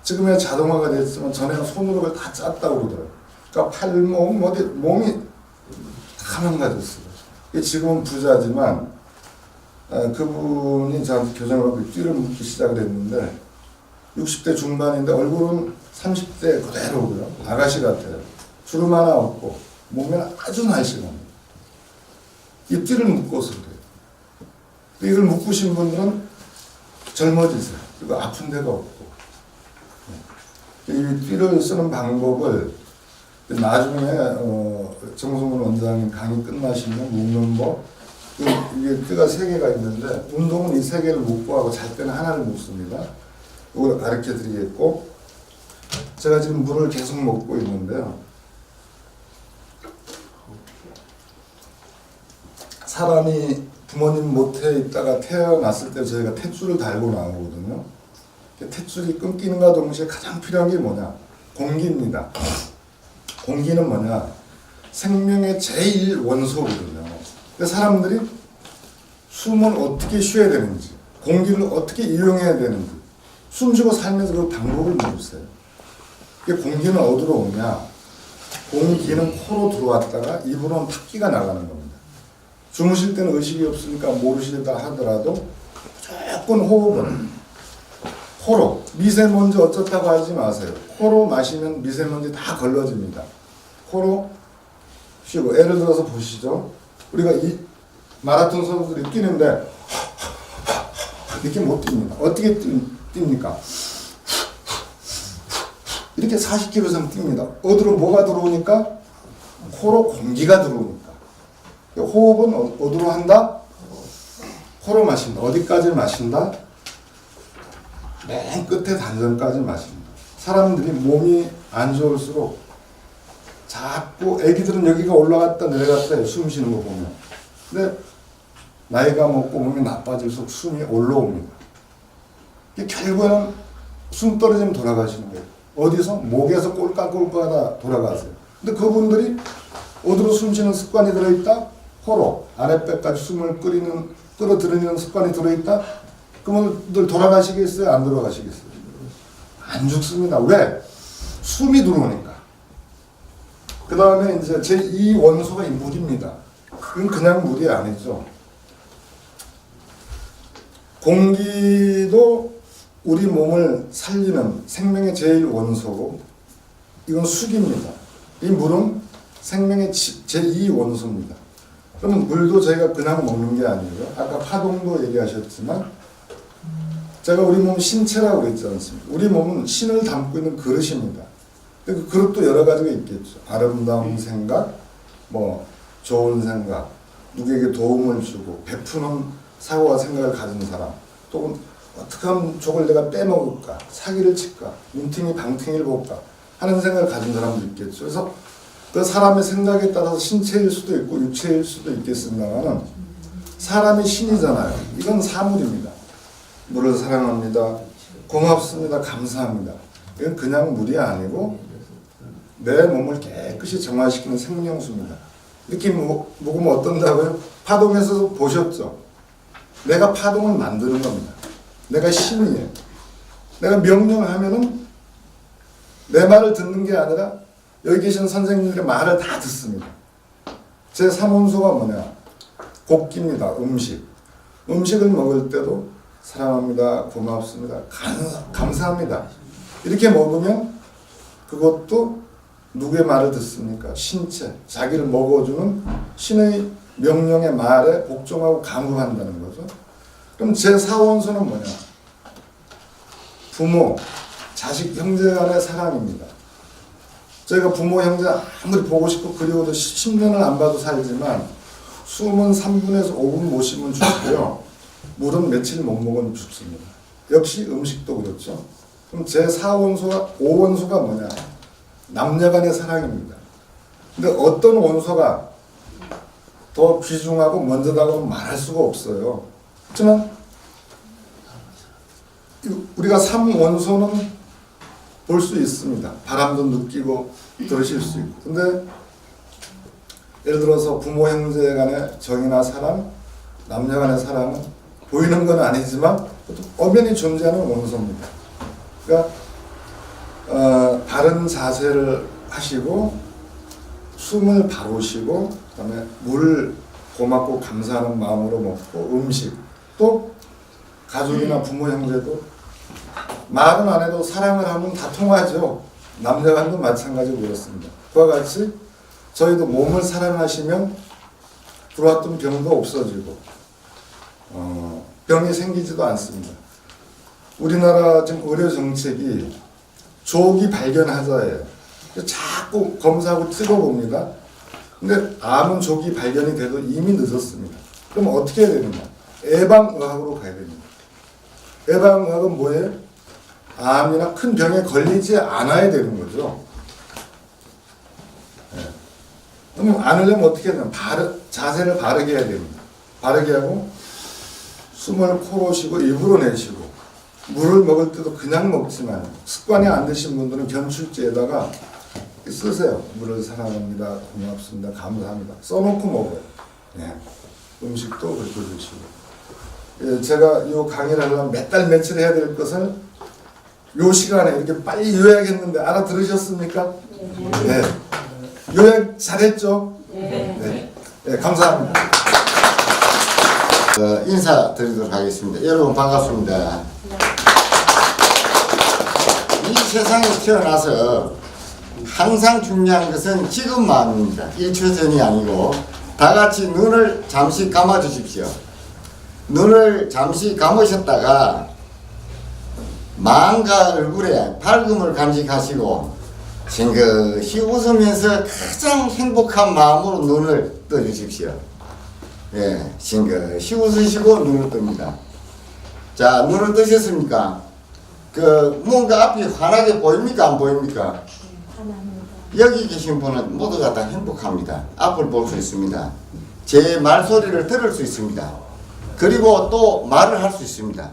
지금은 자동화가 됐지만 전에는 손으로 그걸 다 짰다고 그러더라고요. 그러니까 팔몸 어디 몸이 다 망가졌어요. 지금은 부자지만 그분이 저한테 교정을 하고 띠를 묶기 시작을 했는데 60대 중반인데 얼굴은 30대 그대로고요. 아가씨 같아요. 주름 하나 없고 몸매는 아주 날씬합니다. 이 띠를 묶어서 그래요. 이걸 묶으신 분들은 젊어지세요. 그리고 아픈 데가 없고. 이 띠를 쓰는 방법을 나중에 정성훈 원장님 강의 끝나시면 묶는 법, 이게 띠가 3개가 있는데 운동은 이 3개를 묶고 하고 잘 때는 하나를 묶습니다. 이걸 가르쳐 드리겠고 제가 지금 물을 계속 먹고 있는데요. 사람이 부모님 못에 있다가 태어났을 때 저희가 탯줄을 달고 나오거든요. 탯줄이 끊기는가 동시에 가장 필요한 게 뭐냐? 공기입니다. 공기는 뭐냐? 생명의 제1원소거든요. 근데 사람들이 숨을 어떻게 쉬어야 되는지, 공기를 어떻게 이용해야 되는지, 숨쉬고 살면서 그 방법을 모르세요. 공기는 어디로 오냐? 공기는 코로 들어왔다가 입으로는 탁기가 나가는 겁니다. 주무실 때는 의식이 없으니까 모르시다 하더라도 무조건 호흡은 코로, 미세먼지 어쩌다고 하지 마세요. 코로 마시면 미세먼지 다 걸러집니다. 코로 쉬고, 예를 들어서 보시죠. 우리가 이 마라톤 선수들이 뛰는데 이렇게 못 뜁니다. 어떻게 뜁니까? 이렇게 40km 이상 뜁니다. 어디로 뭐가 들어오니까? 코로 공기가 들어오니까. 호흡은 어디로 한다? 코로 마신다. 어디까지 마신다? 맨 끝에 단전까지 마신다. 사람들이 몸이 안 좋을수록 자꾸 애기들은 여기가 올라갔다 내려갔다 해요. 숨 쉬는 거 보면. 근데 나이가 먹고 몸이 나빠질수록 숨이 올라옵니다. 결국에는 숨 떨어지면 돌아가시는 거예요. 어디서? 목에서 꼴깍꼴깍하다 돌아가세요. 근데 그분들이 어디로 숨 쉬는 습관이 들어있다? 코로 아랫배까지 숨을 끌어들이는 습관이 들어있다? 그러면 늘 돌아가시겠어요? 안 돌아가시겠어요? 안 죽습니다. 왜? 숨이 들어오니까. 그 다음에 이제 제2원소가 이 물입니다. 그건 그냥 물이 아니죠. 공기도 우리 몸을 살리는 생명의 제1원소고, 이건 수기입니다. 이 물은 생명의 제2원소입니다. 그러면 물도 저희가 그냥 먹는 게 아니고요. 아까 파동도 얘기하셨지만, 제가 우리 몸 신체라고 그랬지 않습니까? 우리 몸은 신을 담고 있는 그릇입니다. 그 그릇도 여러 가지가 있겠죠. 아름다운 생각, 뭐 좋은 생각, 누구에게 도움을 주고 베푸는 사고와 생각을 가진 사람, 또 어떻게 하면 저걸 내가 빼먹을까, 사기를 칠까, 눈팅이 방팅을 볼까 하는 생각을 가진 사람도 있겠죠. 그래서 그 사람의 생각에 따라서 신체일 수도 있고 육체일 수도 있겠습니다만, 사람이 신이잖아요. 이건 사물입니다. 물을 사랑합니다. 고맙습니다. 감사합니다. 이건 그냥 물이 아니고 내 몸을 깨끗이 정화시키는 생명수입니다. 이렇게 먹으면 어떤다고요? 파동에서 보셨죠? 내가 파동을 만드는 겁니다. 내가 신이에요. 내가 명령하면은 내 말을 듣는 게 아니라 여기 계신 선생님들의 말을 다 듣습니다. 제 3원소가 뭐냐? 곡기입니다. 음식. 음식을 먹을 때도 사랑합니다. 고맙습니다. 감사합니다. 이렇게 먹으면 그것도 누구의 말을 듣습니까? 신체, 자기를 먹어주는 신의 명령의 말에 복종하고 감금한다는 거죠. 그럼 제4원소는 뭐냐? 부모, 자식, 형제 간의 사랑입니다. 저희가 부모, 형제 아무리 보고 싶고 그리워도 10년을 안 봐도 살지만 숨은 3분에서 5분 못 쉬면 죽고요. 물은 며칠 못 먹으면 죽습니다. 역시 음식도 그렇죠. 그럼 제4원소와 5원소가 뭐냐? 남녀 간의 사랑입니다. 근데 어떤 원소가 더 귀중하고 먼저다고 말할 수가 없어요. 하지만 우리가 3원소는 볼 수 있습니다. 바람도 느끼고 들으실 수 있고. 근데 예를 들어서 부모 형제 간의 정이나 사랑, 남녀 간의 사랑은 보이는 건 아니지만 엄연히 존재하는 원소입니다. 그러니까 바른 자세를 하시고 숨을 바로 쉬고 그다음에 물 고맙고 감사하는 마음으로 먹고 음식, 또 가족이나 부모 형제도 말은 안 해도 사랑을 하면 다 통하죠. 남녀간도 마찬가지로 그렇습니다. 그와 같이 저희도 몸을 사랑하시면 들어왔던 병도 없어지고 병이 생기지도 않습니다. 우리나라 지금 의료 정책이 조기 발견하자예요. 자꾸 검사하고 찍어봅니다. 근데 암은 조기 발견이 돼도 이미 늦었습니다. 그럼 어떻게 해야 되느냐? 예방의학으로 가야 됩니다. 예방의학은 뭐예요? 암이나 큰 병에 걸리지 않아야 되는 거죠. 네. 그럼 안 하려면 어떻게 해야 되냐? 자세를 바르게 해야 됩니다. 바르게 하고 숨을 코로 쉬고 입으로 내쉬고 물을 먹을 때도 그냥 먹지만 습관이 안 되신 분들은 견출지에다가 쓰세요. 물을 사랑합니다. 고맙습니다. 감사합니다. 써놓고 먹어요. 예. 음식도 그렇게 드시고. 예, 제가 이 강의를 하려면 몇 달 며칠 해야 될 것을 요 시간에 이렇게 빨리 요약했는데 알아들으셨습니까? 네. 요약 잘했죠? 네. 네, 감사합니다. 인사드리도록 하겠습니다. 여러분 반갑습니다. 이 세상에 태어나서 항상 중요한 것은 지금 마음입니다. 1초 전이 아니고 다 같이 눈을 잠시 감아 주십시오. 눈을 잠시 감으셨다가 마음과 얼굴에 밝음을 간직하시고 싱긋이 웃으면서 가장 행복한 마음으로 눈을 떠 주십시오. 예, 싱긋이 웃으시고 눈을 뜹니다. 자, 눈을 뜨셨습니까? 뭔가 앞이 환하게 보입니까? 안 보입니까? 여기 계신 분은 모두가 다 행복합니다. 앞을 볼 수 있습니다. 제 말소리를 들을 수 있습니다. 그리고 또 말을 할 수 있습니다.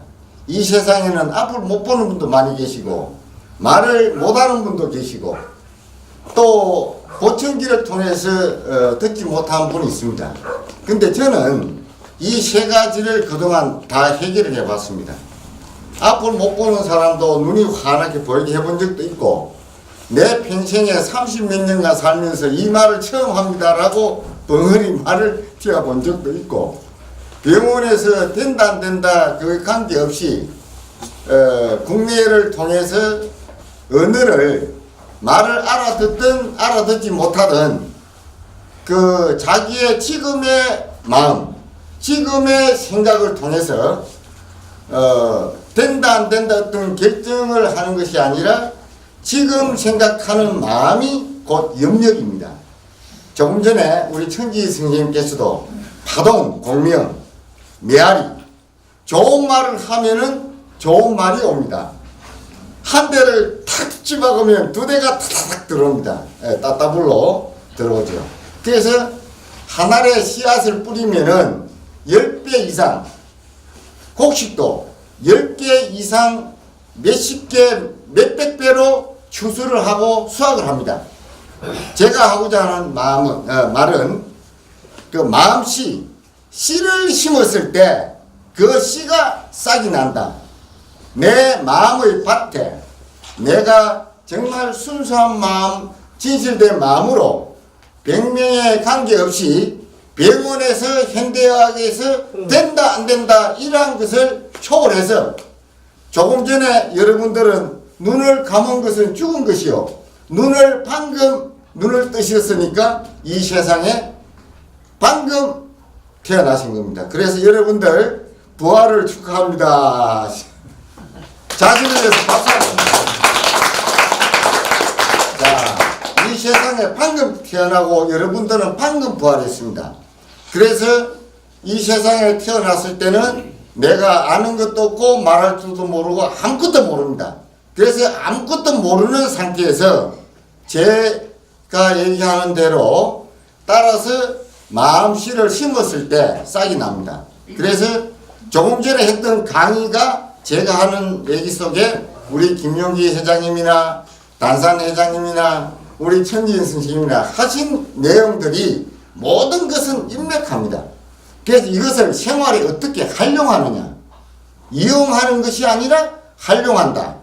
이 세상에는 앞을 못 보는 분도 많이 계시고 말을 못하는 분도 계시고 또 보청기를 통해서 듣지 못한 분이 있습니다. 근데 저는 이 세 가지를 그동안 다 해결을 해봤습니다. 앞을 못 보는 사람도 눈이 환하게 보이게 해본 적도 있고 내 평생에 30몇 년간 살면서 이 말을 처음 합니다라고 벙어리 말을 튀어본 적도 있고 병원에서 된다 안 된다 그 관계없이 국내를 통해서 언어를 말을 알아듣든 알아듣지 못하든 그 자기의 지금의 마음 지금의 생각을 통해서 된다 안 된다 어떤 결정을 하는 것이 아니라 지금 생각하는 마음이 곧 염력입니다. 조금 전에 우리 천지 선생님께서도 파동, 공명, 메아리 좋은 말을 하면은 좋은 말이 옵니다. 한 대를 탁 집어가면 두 대가 타닥 들어옵니다. 따따블로 들어오죠. 그래서 한 알에 씨앗을 뿌리면은 10배 이상 곡식도 10개 이상 몇십 개, 몇백 배로 추수를 하고 수확을 합니다. 제가 하고자 하는 말은 그 마음씨, 씨를 심었을 때 그 씨가 싹이 난다. 내 마음의 밭에 내가 정말 순수한 마음, 진실된 마음으로 100명에 관계없이 병원에서 현대의학에서 된다 안 된다 이러한 것을 초월해서 조금 전에 여러분들은 눈을 감은 것은 죽은 것이요 방금 눈을 뜨셨으니까 이 세상에 방금 태어나신 겁니다. 그래서 여러분들 부활을 축하합니다. 자신을 위해서 박수 한번. 자, 이 세상에 방금 태어나고 여러분들은 방금 부활했습니다. 그래서 이 세상에 태어났을 때는 내가 아는 것도 없고 말할 줄도 모르고 아무것도 모릅니다. 그래서 아무것도 모르는 상태에서 제가 얘기하는 대로 따라서 마음씨를 심었을 때 싹이 납니다. 그래서 조금 전에 했던 강의가 제가 하는 얘기 속에 우리 김용기 회장님이나 단산 회장님이나 우리 천지인 선생님이나 하신 내용들이 모든 것은 임맥합니다. 그래서 이것을 생활에 어떻게 활용하느냐. 이용하는 것이 아니라 활용한다.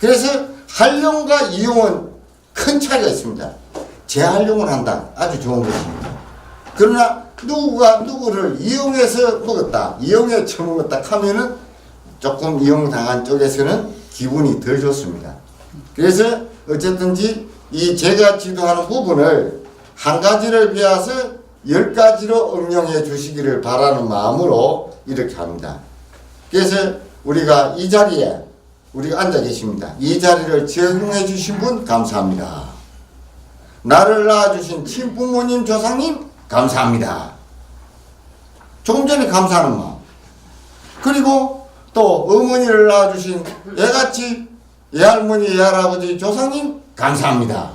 그래서 활용과 이용은 큰 차이가 있습니다. 재활용을 한다. 아주 좋은 것입니다. 그러나 누구가 누구를 이용해서 먹었다. 이용해 처먹었다 하면은 조금 이용당한 쪽에서는 기분이 덜 좋습니다. 그래서 어쨌든지 이 제가 지도하는 부분을 한 가지를 배워서 10가지로 응용해 주시기를 바라는 마음으로 이렇게 합니다. 그래서 우리가 이 자리에 우리가 앉아 계십니다. 이 자리를 제공해 주신 분 감사합니다. 나를 낳아주신 친부모님 조상님 감사합니다. 조금 전에 감사하는 마음. 그리고 또 어머니를 낳아주신 애같이 애할머니 애할아버지 조상님 감사합니다.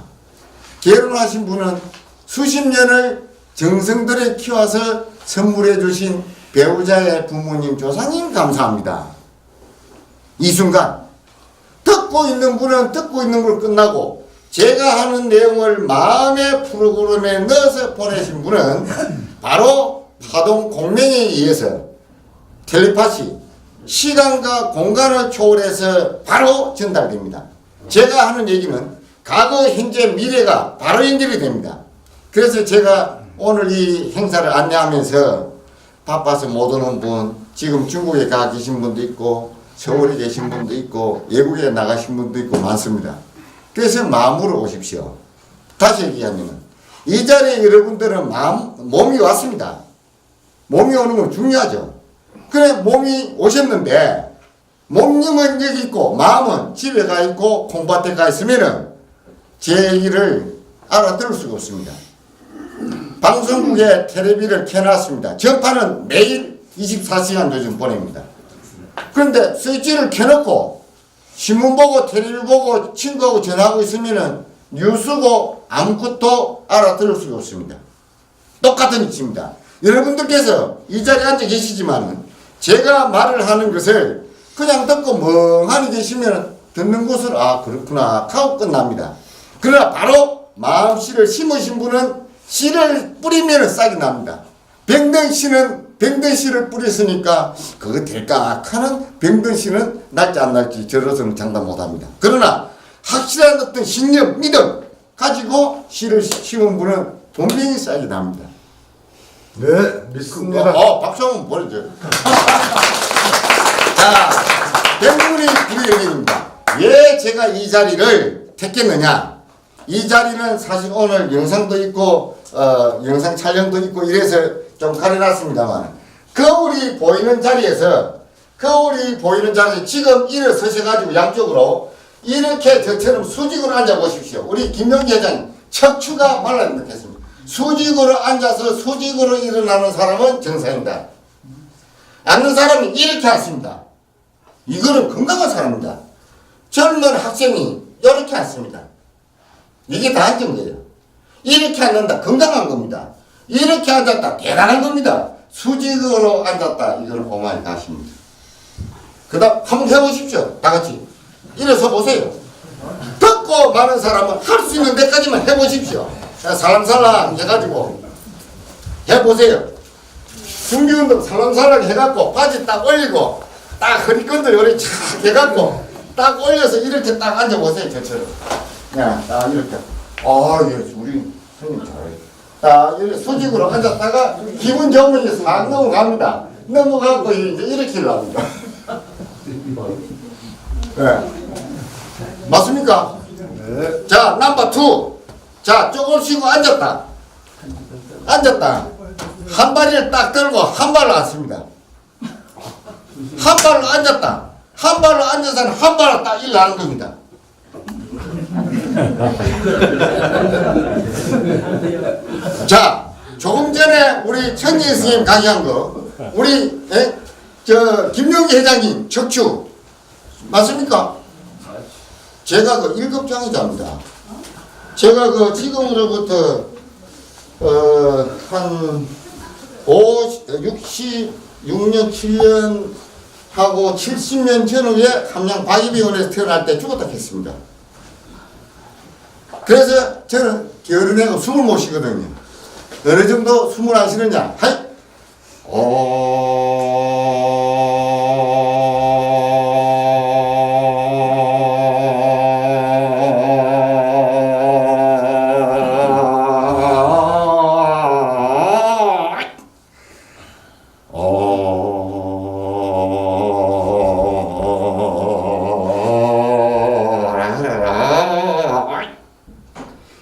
결혼하신 분은 수십 년을 정성들에 키워서 선물해 주신 배우자의 부모님, 조상님 감사합니다. 이 순간 듣고 있는 분은 듣고 있는 걸 끝나고 제가 하는 내용을 마음의 프로그램에 넣어서 보내신 분은 바로 파동 공명에 의해서 텔레파시, 시간과 공간을 초월해서 바로 전달됩니다. 제가 하는 얘기는 과거, 현재, 미래가 바로 연결이 됩니다. 그래서 제가 오늘 이 행사를 안내하면서 바빠서 못 오는 분, 지금 중국에 가 계신 분도 있고 서울에 계신 분도 있고 외국에 나가신 분도 있고 많습니다. 그래서 마음으로 오십시오. 다시 얘기하면 이 자리에 여러분들은 몸이 왔습니다. 몸이 오는 건 중요하죠. 그래 몸이 오셨는데 몸님은 여기 있고 마음은 집에 가 있고 콩밭에 가 있으면은 제 얘기를 알아들을 수가 없습니다. 방송국에 텔레비를 켜놨습니다. 전파는 매일 24시간 요즘 보냅니다. 그런데 스위치를 켜놓고 신문 보고 텔레비 보고 친구하고 전화하고 있으면은 뉴스고 아무것도 알아들을 수가 없습니다. 똑같은 위치입니다. 여러분들께서 이 자리에 앉아 계시지만 제가 말을 하는 것을 그냥 듣고 멍하니 계시면 듣는 것을 아 그렇구나 하고 끝납니다. 그러나 바로 마음씨를 심으신 분은 씨를 뿌리면 싹이 납니다. 병든씨는 병든씨를 뿌렸으니까 그거 될까 하는 병든씨는 날지 안 날지 저로서는 장담 못합니다. 그러나 확실한 어떤 신념, 믿음 가지고 씨를 심은 분은 분명히 싹이 납니다. 네, 믿습니다. 박수 한번 보내줘. 자, 대부분이 우리 얘기입니다. 왜 제가 이 자리를 택했느냐? 이 자리는 사실 오늘 영상도 있고, 영상 촬영도 있고 이래서 좀 가려놨습니다만, 거울이 보이는 자리에서 지금 일어서셔가지고 양쪽으로 이렇게 저처럼 수직으로 앉아보십시오. 우리 김용기 회장님, 척추가 말라먹겠습니다. 수직으로 앉아서 수직으로 일어나는 사람은 정상입니다. 앉는 사람은 이렇게 앉습니다. 이거는 건강한 사람입니다. 젊은 학생이 이렇게 앉습니다. 이게 다 앉은 거예요. 이렇게 앉는다 건강한 겁니다. 이렇게 앉았다 대단한 겁니다. 수직으로 앉았다 이거는 오마이 갓입니다. 그 다음 한번 해보십시오. 다 같이 일어서 보세요. 듣고 많은 사람은 할 수 있는 데까지만 해보십시오. 살랑살랑 해가지고 해보세요. 준비운동 살랑살랑 해갖고 바지 딱 올리고 딱 허리끈들 요리 착 해갖고 딱 올려서 이렇게 딱 앉아보세요. 저처럼 딱 이렇게 예, 우리 형님 잘해. 딱 이렇게 수직으로 앉았다가 기분 좋으면 이제 싹 넘어갑니다. 넘어가고 이제 이렇게 나옵니다. 네. 맞습니까? 네. 자, 넘버 2. 자, 조금 쉬고 앉았다. 한 발을 딱 들고 한 발을 앉습니다. 한 발을 앉았다. 한 발을 앉아서는 한 발을 딱 일어나는 겁니다. 자, 조금 전에 우리 천지 스님 강의한 거, 우리, 김용기 회장님 척추, 맞습니까? 제가 그 1급장의자입니다. 제가 그 지금으로부터 한 66년 7년 하고 70년 전후에 함양 박이병원에서 태어날 때 죽었다 했습니다. 그래서 저는 게으르내고 숨을 못 쉬거든요. 어느 정도 숨을 안 쉬느냐? 하이!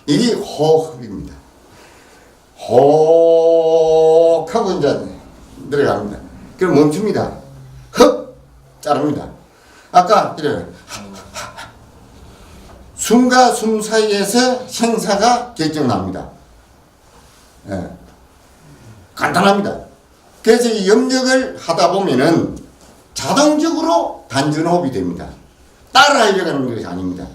이게 호흡입니다. 호흡 하고 이제 들어갑니다. 그럼 멈춥니다. 흡! 자릅니다. 아까 이래요. 숨과 숨 사이에서 생사가 결정납니다. 예. 간단합니다. 그래서 이 염력을 하다 보면은 자동적으로 단전호흡이 됩니다. 따라 하려고 하는 것이 아닙니다.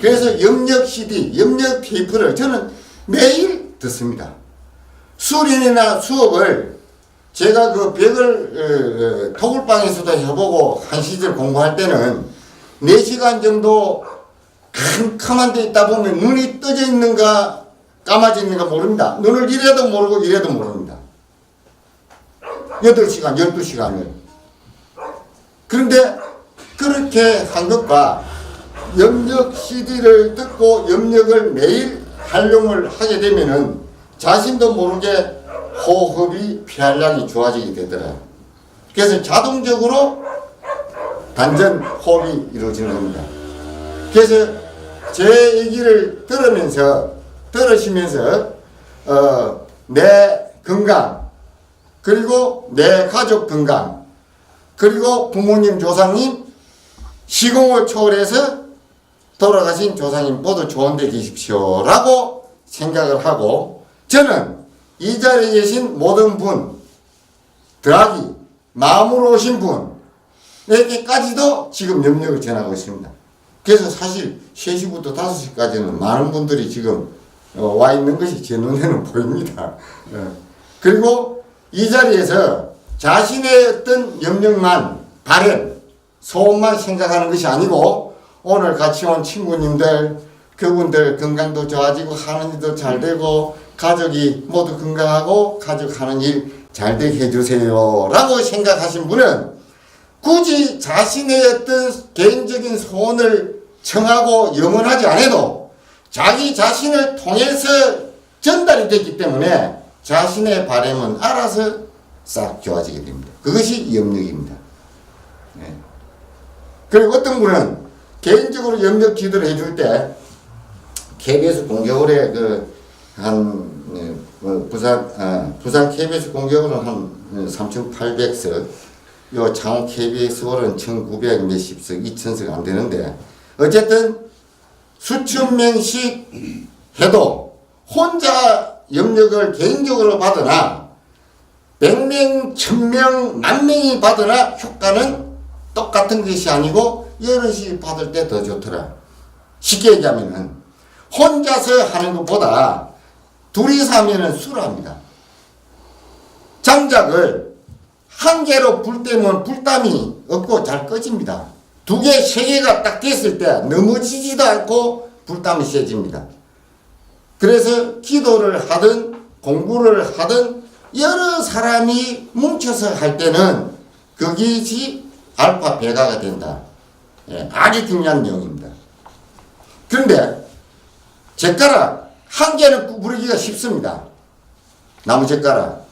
그래서 염력 CD, 염력 테이프를 저는 매일 듣습니다. 수련이나 수업을 제가 그 벽을 토굴방에서도 해보고 한 시절 공부할 때는 4시간 정도 캄캄한 데 있다 보면 눈이 떠져 있는가 감아져 있는가 모릅니다. 눈을 이래도 모르고 이래도 모릅니다. 8시간, 12시간을. 그런데 그렇게 한 것과 염력 CD를 듣고 염력을 매일 활용을 하게 되면은 자신도 모르게 호흡이 폐활량이 좋아지게 되더라고요. 그래서 자동적으로 단전 호흡이 이루어지는 겁니다. 그래서 제 얘기를 들으시면서 내 건강, 그리고 내 가족 건강, 그리고 부모님, 조상님, 시공을 초월해서 돌아가신 조상님 모두 좋은 데 계십시오 라고 생각을 하고, 저는 이 자리에 계신 모든 분 더하기 마음으로 오신 분에게까지도 지금 염력을 전하고 있습니다. 그래서 사실 3시부터 5시까지는 많은 분들이 지금 와 있는 것이 제 눈에는 보입니다. 그리고 이 자리에서 자신의 어떤 염력만, 바램, 소원만 생각하는 것이 아니고 오늘 같이 온 친구님들, 그분들 건강도 좋아지고 하는 일도 잘 되고 가족이 모두 건강하고 가족 하는 일 잘 되게 해주세요 라고 생각하신 분은 굳이 자신의 어떤 개인적인 소원을 청하고 염원하지 않아도 자기 자신을 통해서 전달이 됐기 때문에 자신의 바람은 알아서 싹 좋아지게 됩니다. 그것이 염력입니다. 네. 그리고 어떤 분은 개인적으로 염력 기도를 해줄 때 KBS 공개홀에 부산 KBS 공개홀은 한 3,800석, 요 창원 KBS 홀은 1,900 몇십석, 2,000석 안 되는데, 어쨌든 수천 명씩 해도 혼자 염력을 개인적으로 받으나 100명, 1000명, 10,000명이 받으나 효과는 똑같은 것이 아니고 여럿이 받을 때 더 좋더라. 쉽게 얘기하면은 혼자서 하는 것보다 둘이서 하면은 수월합니다. 장작을 한 개로 불 때면 불땀이 없고 잘 꺼집니다. 2개, 3개가 딱 됐을 때 넘어지지도 않고 불땀이 세집니다. 그래서 기도를 하든 공부를 하든 여러 사람이 뭉쳐서 할 때는 그것이 알파 베가가 된다. 예, 아주 중요한 내용입니다. 그런데 젓가락 한 개는 부르기가 쉽습니다. 나무 젓가락.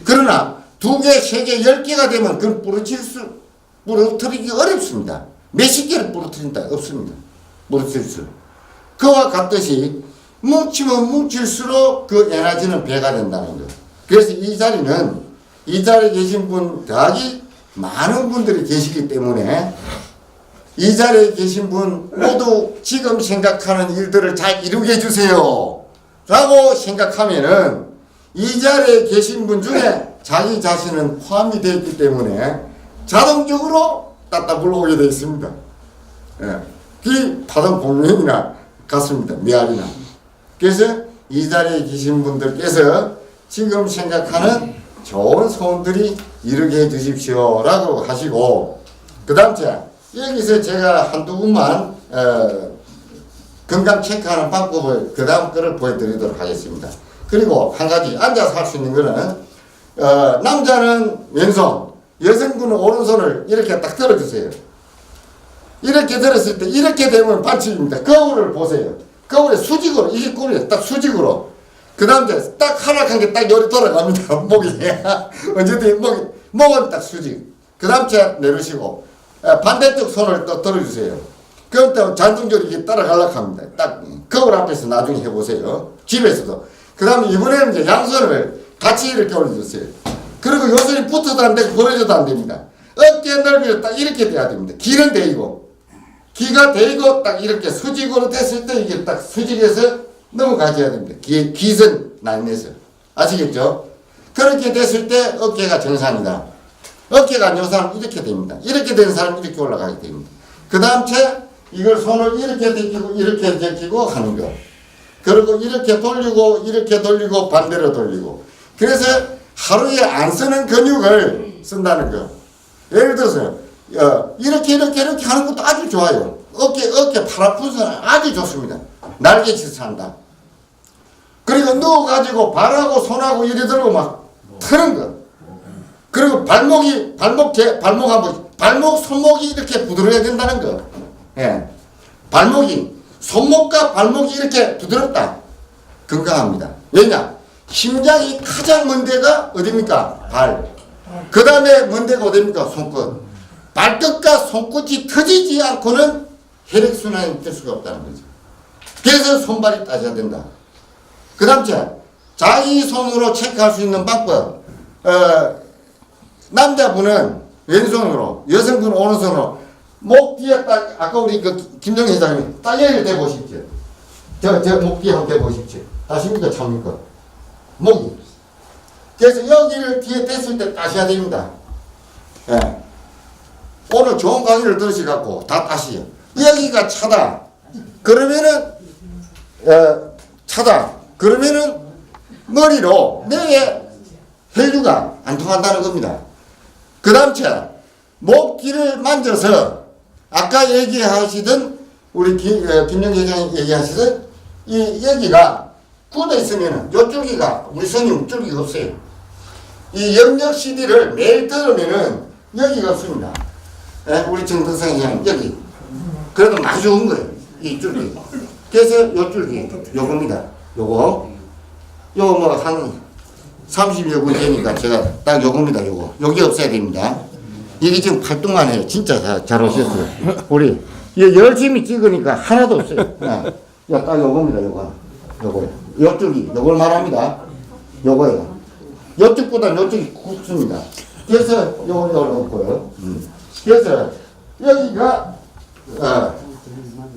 그러나 2개, 3개, 10개가 되면 그건 부러뜨리기 어렵습니다. 몇십 개를 부러뜨린다 없습니다. 부러뜨릴 수. 그와 같듯이 뭉치면 뭉칠수록 그 에너지는 배가 된다는 것. 그래서 이 자리는 이 자리에 계신 분 더하기 많은 분들이 계시기 때문에 이 자리에 계신 분 모두 지금 생각하는 일들을 잘 이루게 해주세요 라고 생각하면은 이 자리에 계신 분 중에 자기 자신은 포함이 되어 있기 때문에 자동적으로 따따 불러오게 되어 있습니다. 예. 그 파동 공명이나 같습니다. 메아리나. 그래서 이 자리에 계신 분들께서 지금 생각하는 좋은 소원들이 이루게 해주십시오 라고 하시고, 그 다음 여기서 제가 한두 분만 건강 체크하는 방법을 그 다음 거를 보여드리도록 하겠습니다. 그리고 한 가지 앉아서 할 수 있는 거는 남자는 왼손, 여성분은 오른손을 이렇게 딱 들어주세요. 이렇게 들었을 때 이렇게 되면 반칙입니다. 거울을 보세요. 거울에 수직으로, 이게 꼴이에요. 딱 수직으로. 그 다음 딱 하락한 게 딱 요리 돌아갑니다. 목이. 언제든 목은 딱 수직. 그 다음 내리시고 반대쪽 손을 또 들어주세요. 그럼 또 자동적으로 이게 따라가려고 합니다. 딱 거울 앞에서 나중에 해보세요. 집에서도. 그 다음에 이번에는 이제 양손을 같이 이렇게 올려주세요. 그리고 요 손이 붙어도 안 되고 벌어져도 안 됩니다. 어깨 넓이로 딱 이렇게 돼야 됩니다. 귀는 대이고, 귀가 대이고 딱 이렇게 수직으로 됐을 때 이게 딱 수직에서 넘어가줘야 됩니다. 귀선 날면서. 아시겠죠? 그렇게 됐을 때 어깨가 정상이다. 어깨가 안 좋은 사람은 이렇게 됩니다. 이렇게 된 사람은 이렇게 올라가게 됩니다. 그 다음 이걸 손을 이렇게 제끼고 이렇게 제끼고 하는 거. 그리고 이렇게 돌리고 반대로 돌리고. 그래서 하루에 안 쓰는 근육을 쓴다는 거. 예를 들어서 이렇게 하는 것도 아주 좋아요. 어깨 팔 아픈 사람 아주 좋습니다. 날개짓을 한다. 그리고 누워가지고 발하고 손하고 이리 들고 막 트는 거. 그리고 발목, 손목이 이렇게 부드러워야 된다는 거. 예. 손목과 발목이 이렇게 부드럽다. 건강합니다. 왜냐? 심장이 가장 먼 데가 어딥니까? 발. 그 다음에 먼 데가 어딥니까? 손끝. 발끝과 손끝이 터지지 않고는 혈액순환이 될 수가 없다는 거죠. 그래서 손발이 따져야 된다. 그 다음 자기 손으로 체크할 수 있는 방법. 남자분은 왼손으로, 여성분은 오른손으로 목 뒤에 딱, 아까 우리 김정희 회장님 딱 여기를 대보십시오. 저 목 뒤에 한번 대보십시오. 다십니까? 참니까? 목이. 그래서 여기를 뒤에 댔을 때 따셔야 됩니다. 예. 오늘 좋은 강의를 들으셔갖고 다 따시요. 여기가 차다. 그러면은, 그러면은 머리로 뇌에 혈류가 안 통한다는 겁니다. 그 다음 목 뒤를 만져서 아까 얘기하시던 우리 김영희 회장님 얘기하시던 여기가 굳어 있으면은 요 줄기가 우리 손님 줄기가 없어요. 이 영역 CD를 매일 들으면은 여기가 없습니다. 우리 정덕상 회장님 여기 그래도 많이 좋은 거예요. 이 줄기. 그래서 요 줄기 요겁니다. 요거 뭐 한 30여 분 되니까 제가 딱 요겁니다. 요거 여기 없어야 됩니다. 이게 지금 활동만 해요. 진짜 잘 오셨어요. 우리 열심히 찍으니까 하나도 없어요. 딱 요겁니다. 요거요. 요쪽이 요걸 말합니다. 요거요. 요쪽보다 요쪽이 굵습니다. 그래서 요걸 넣고요. 그래서 여기가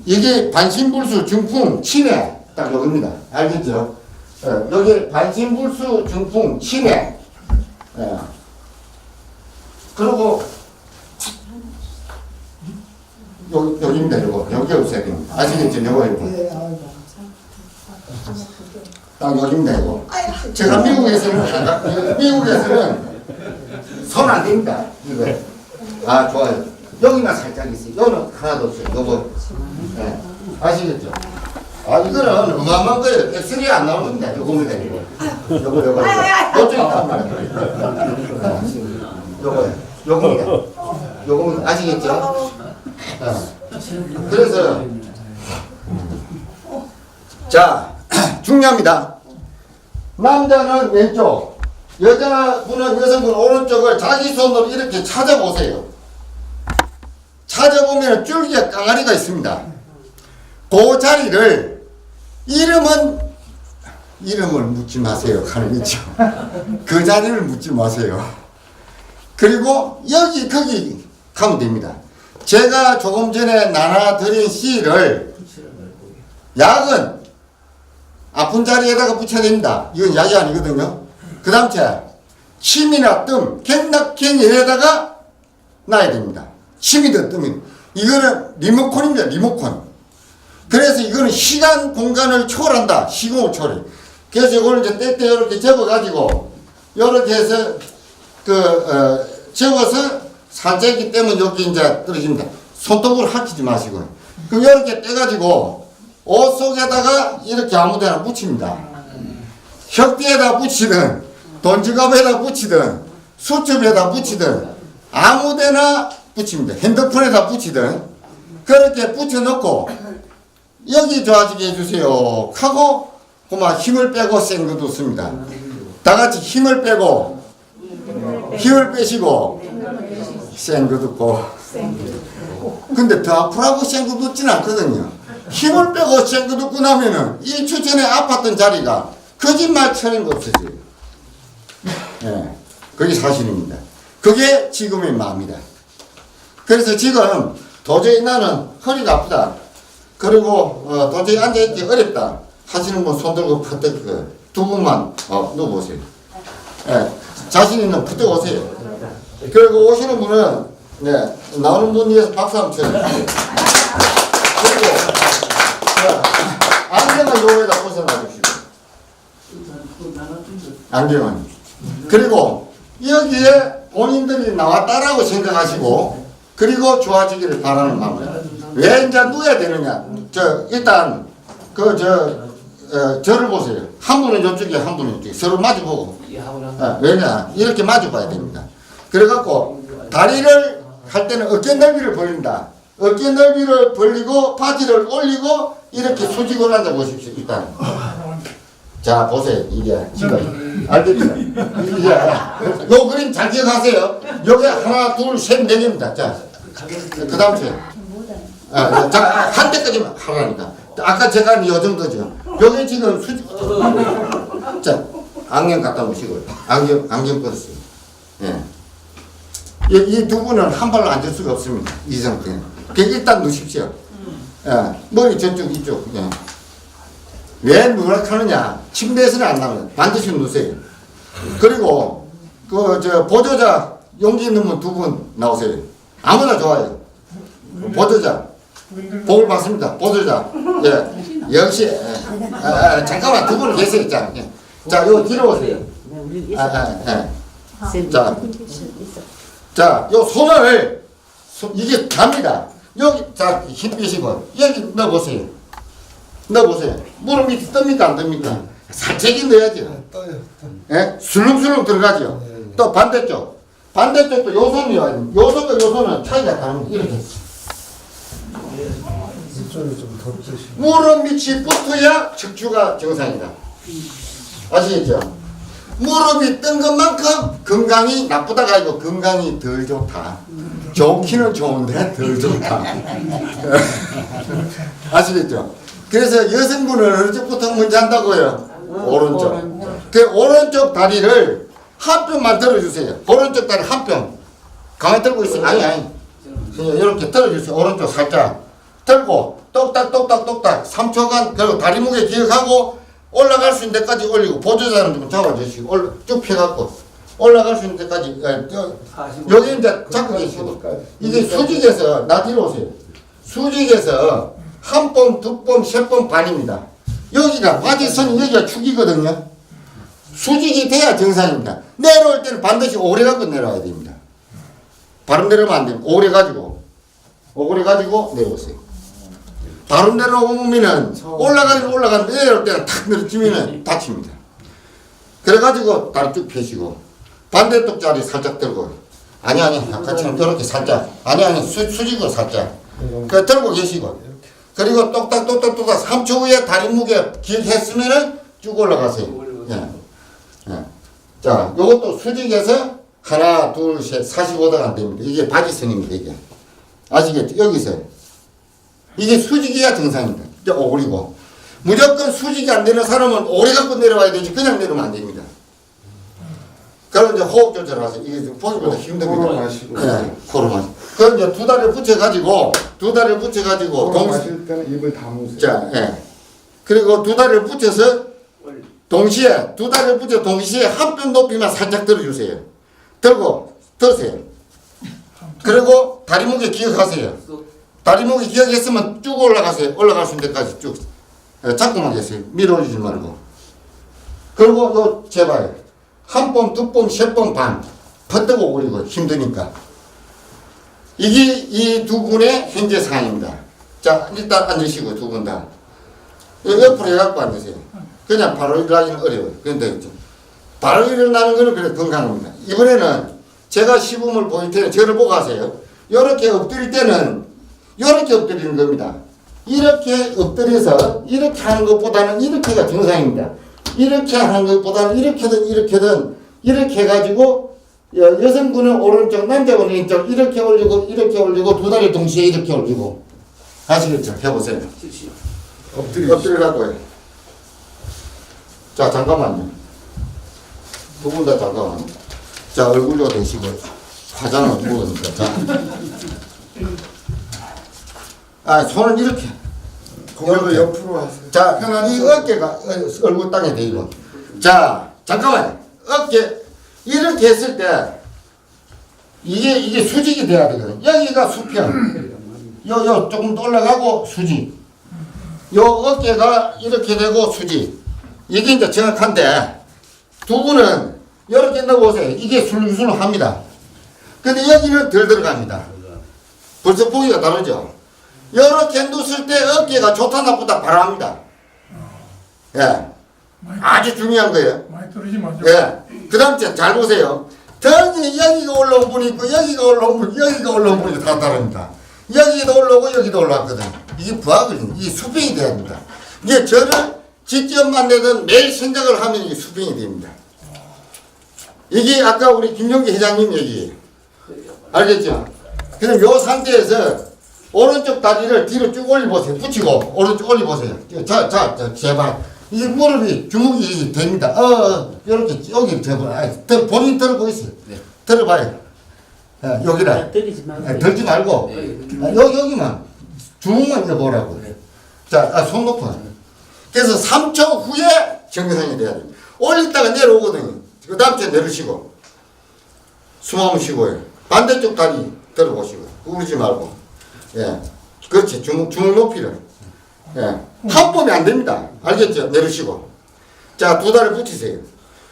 이게 반신불수 중풍 치매 딱 요겁니다. 알겠죠? 여기 반신불수 중풍 치매. 그리고 여기입니다. 요거 여기 없어야 됩니다. 아시겠죠? 요거 딱 여기입니다. 이거 제가 미국에서는 손 안 됩니다. 이거 좋아요. 여기만 살짝 있어요. 여기는 하나도 없어요. 요거 아시겠죠? 이거는 어마어마한 거예요. 엑스레이 안 나오는 겁니다. 요겁니다. 요거 요쪽이 딱 말이에요. 요겁니다. 아시겠죠? 그래서 중요합니다. 남자는 왼쪽, 여성분 오른쪽을 자기 손으로 이렇게 찾아보세요. 찾아보면 줄기에 깡아리가 있습니다. 그 자리를 이름을 묻지 마세요. 하는 거죠. 그 자리를 묻지 마세요. 그리고 거기 가면 됩니다. 제가 조금 전에 나눠드린 씨를 약은 아픈 자리에다가 붙여야 됩니다. 이건 약이 아니거든요. 그 다음 침이나 뜸, 갱락갱이에다가 놔야 됩니다. 침이든 뜸이든. 이거는 리모컨입니다. 리모컨. 그래서 이거는 시간, 공간을 초월한다. 시공을 초월해. 그래서 이걸 이제 때때 이렇게 접어가지고, 이렇게 해서, 접어서 살짝기 때문에 여기 이제 떨어집니다. 손톱으로 합치지 마시고. 그럼 이렇게 떼가지고, 옷 속에다가 이렇게 아무데나 붙입니다. 혁비에다 붙이든, 돈지갑에다 붙이든, 수첩에다 붙이든, 아무데나 붙입니다. 핸드폰에다 붙이든, 그렇게 붙여놓고, 여기 좋아지게 해주세요. 하고, 그만 힘을 빼고 센 것도 씁니다. 다 같이 힘을 빼고, 힘을 빼시고, 센 거 듣고. 근데 더 아프라고 센 거 듣지는 않거든요. 힘을 빼고 센 거 듣고 나면은 1초 전에 아팠던 자리가 거짓말처럼 없어져요. 그게 사실입니다. 그게 지금의 마음이다. 그래서 지금 도저히 나는 허리가 아프다. 그리고 도저히 앉아있기 어렵다 하시는 분 손 들고 퍼뜩 두 분만 누워보세요. 자신 있는 퍼뜩 오세요. 그리고 오시는 분은 나오는 분 위해서 박수 한번 쳐주세요. 그리고 안경을 요에다 벗어놔 주시고. 안경은 그리고 여기에 본인들이 나왔다라고 생각하시고 그리고 좋아지기를 바라는 마음입니다. 왜 이제 누워야 되느냐? 일단 저를 보세요. 한 분은 이쪽에 한 분은 이쪽에 서로 마주보고. 왜냐? 이렇게 마주봐야 됩니다. 그래갖고 다리를 할 때는 어깨 넓이를 벌린다. 어깨 넓이를 벌리고 바지를 올리고 이렇게 수직을 앉아 보십시오. 일단. 자 보세요. 이게 지금 알겠죠? 이게 요 그림 잘 기억하세요. 여기 하나 둘 셋 네 개입니다. 자 그다음 주에 자 한 대까지만 하라니까. 아까 제가 요 정도죠. 여기 지금 수직. 자 안경 갖다 놓으시고 안경 벗으세요. 예. 이 두 분은 한 발로 앉을 수가 없습니다. 이 상태는. 일단 누십시오. 예. 머리 저쪽 이쪽. 예. 왜 누락하느냐? 침대에서는 안 나와요. 반드시 누세요. 그리고 보조자 용기 있는 분 두 분 나오세요. 아무나 좋아요. 보조자. 복을 받습니다. 보조자. 예. 역시 잠깐만 두 분 계세요. 자, 요 뒤로 오세요. 자, 요 손을 이게 갑니다. 여기 자 힘 빼시고 여기 넣어보세요. 넣어보세요. 무릎 밑에 뜹니까 안 뜹니까? 살짝이 넣어야죠. 떠요. 예? 술렁술렁 들어가죠. 또 반대쪽. 반대쪽도 요 손이요. 요 손과 요 손은 차이가 다릅니다. 이렇게. 이쪽이 좀 더 뜨시. 무릎 밑이 붙어야 척추가 정상이다. 아시겠죠? 무릎이 뜬 것만큼 건강이 나쁘다가 아니고 건강이 덜 좋다. 좋기는 좋은데 덜 좋다. 아시겠죠? 그래서 여성분은 어느 쪽부터 먼저 한다고요? 오른쪽. 그 오른쪽 다리를 한 뼘만 들어주세요. 오른쪽 다리 한 뼘. 가만히 들고 있어요. 아니. 그냥 이렇게 들어주세요. 오른쪽 살짝. 들고 똑딱 3초간 그리고 다리 무게 기억하고 올라갈 수 있는 데까지 올리고 보조자는 좀 잡아주시고 쭉 펴갖고 올라갈 수 있는 데까지 여기 이제 잡고 계시고 이게 수직에서 나 뒤로 오세요. 수직에서 한 번, 두 번, 세 번 반입니다. 여기가 바지선이 여기가 축이거든요. 수직이 돼야 정상입니다. 내려올 때는 반드시 오래 갖고 내려와야 됩니다. 바로 내려오면 안 됩니다. 오래 가지고 내려오세요. 바로 내려오면은 올라가는데 내려올 때는 탁 내려지면은 다칩니다. 그래가지고 다리 쭉 펴시고 반대쪽 자리 살짝 들고 아니 아까처럼 이렇게 살짝 아니 수직으로 살짝 그 들고 계시고 그리고 똑딱 3초 후에 다리 무게 기억했으면은 쭉 올라가세요. 예. 자, 요것도 수직에서 하나, 둘, 셋, 45도가 안 됩니다. 이게 바지선입니다, 이게. 아시겠죠? 여기서. 이게 수직이야 정상입니다. 이제 오그리고. 무조건 수직이 안 되는 사람은 오래 갖고 내려와야 되지, 그냥 내려오면 안 됩니다. 그럼 이제 호흡 조절하세요. 이게 좀 보기보다 힘듭니다. 코로 마시고. 네, 코로 마시고. 그럼 이제 두 다리를 붙여가지고, 코로 마실 때는 입을 다무세요. 자, 예. 그리고 두 다리를 붙여서 동시에 한 뼘 높이만 살짝 들어주세요. 들고 드세요. 그리고 다리 무게 기억하세요. 다리 무게 기억했으면 쭉 올라가세요. 올라갈 수 있는 데까지 쭉 잡고만 계세요. 밀어주지 말고. 그리고 요 제발 한 번, 두 번, 세 번 반 퍼뜨고 오리고 힘드니까. 이게 이 두 분의 현재 상황입니다. 자, 일단 앉으시고 두 분 다. 옆으로 해갖고 앉으세요. 그냥 바로 일어나기는 어려워요. 그런데 바로 일어나는 거는 그래 건강합니다. 이번에는 제가 시범을 보일 때는 저를 보고 하세요. 이렇게 엎드릴 때는 이렇게 엎드리는 겁니다. 이렇게 엎드려서 이렇게 하는 것보다는 이렇게가 정상입니다. 이렇게 하는 것보다는 이렇게든 이렇게 해가지고 여성분은 오른쪽, 남자분은 왼쪽 이렇게 올리고 두 다리 동시에 이렇게 올리고 아시겠죠? 해보세요. 엎드리라고 해요. 자, 잠깐만요. 두 분 다 잠깐만요. 자, 얼굴로 대시고 화장을 부으니까. 자. 손은 이렇게. 고개를 옆으로 하세요. 자, 이 어깨가 얼굴 땅에 대고. 자, 잠깐만요. 어깨 이렇게 했을 때 이게 수직이 돼야 되거든요. 여기가 수평. 요 조금 더 올라가고 수직. 요 어깨가 이렇게 되고 수직. 이게 이제 정확한데 두 분은 이렇게 넣어보세요. 이게 술술합니다. 근데 여기는 덜 들어갑니다. 벌써 보기가 다르죠? 이렇게 누술 때 어깨가 좋다 나쁘다 바랍니다. 예. 아주 중요한 거예요. 많이 떨어지지 마죠. 예. 그 다음 잘 보세요. 등이 여기가 올라온 분이 있고, 여기가 올라온 분, 여기가 올라온 분이 다 다릅니다. 여기도 올라오고, 여기도 올라왔거든. 이게 부하거든요. 이게 수평이 돼야 됩니다. 이게 저를 직접만 내든 매일 생각을 하면 이게 수평이 됩니다. 이게 아까 우리 김용기 회장님 얘기예요. 알겠죠? 그럼 요 상태에서 오른쪽 다리를 뒤로 쭉 올려보세요. 붙이고, 오른쪽 올려보세요. 자, 제발. 이 무릎이 주먹이 됩니다. 이렇게 여기 제발. 본인 들고 있어요. 들어봐요. 여기라. 들이지 말고. 들지 말고. 여기만. 주먹만 넣어보라고. 자, 손 놓고. 그래서 3초 후에 정상이 돼야 됩니다. 올렸다가 내려오거든요. 그 다음 주에 내리시고. 숨 한번 쉬고요. 반대쪽 다리 들어보시고. 구부리지 말고. 예. 그렇지. 주먹 높이를. 예. 한 번에 안 됩니다. 알겠죠? 내리시고. 자, 두 다리 붙이세요.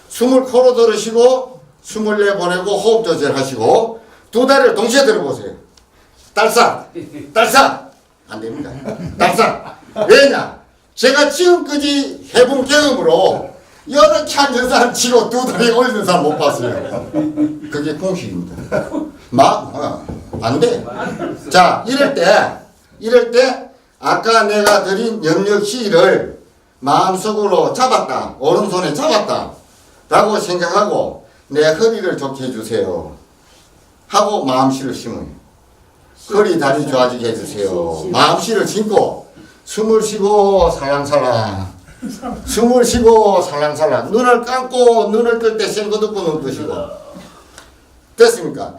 숨을 코로 들으시고, 숨을 내보내고, 호흡 조절하시고, 두 다리를 동시에 들어보세요. 딸싹! 딸싹! 안 됩니다. 딸싹! 왜냐? 제가 지금까지 해본 경험으로, 이렇게 앉은 사람 치고 두 다리 올리는 사람 못 봤어요. 그게 공식입니다. 안 돼. 자, 이럴 때, 아까 내가 드린 염력시를 마음속으로 잡았다. 오른손에 잡았다. 라고 생각하고 내 허리를 좋게 해주세요. 하고 마음씨를 심어요. 허리 다리 좋아지게 해주세요. 마음씨를 심고 숨을 쉬고 살랑살랑. 숨을 쉬고 살랑살랑. 눈을 감고 눈을 뜰 때 센 거 듣고 눈 뜨시고. 됐습니까?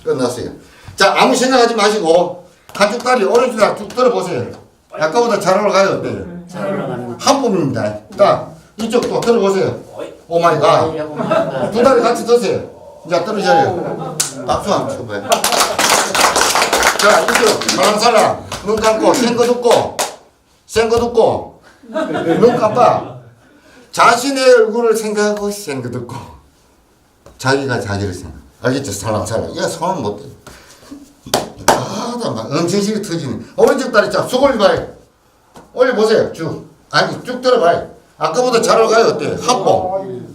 끝났어요. 자, 아무 생각하지 마시고 한쪽 다리 오른쪽 다리 쭉 들어보세요. 아까보다 잘 올라가요. 어때요? 잘 올라가는 거. 한 몸입니다. 자, 이쪽도 들어보세요. 오 마이 갓. 두 다리 같이 드세요. 이제 떨어져요. 박수 한번 쳐봐요. 자, 이쪽 살랑살랑. 눈 감고 센 거 듣고 눈 깜빡. 자신의 얼굴을 생각하고 센 거 듣고 자기가 자기를 생각. 알겠죠? 살랑살랑. 얘 손은 못 돼. 막 엄청시게 터지네. 오른쪽 다리 쫙 쑥 올려봐요. 올려보세요. 쭉. 아니, 쭉 들어봐요. 아까보다 잘 올라가요. 어때요? 합봉.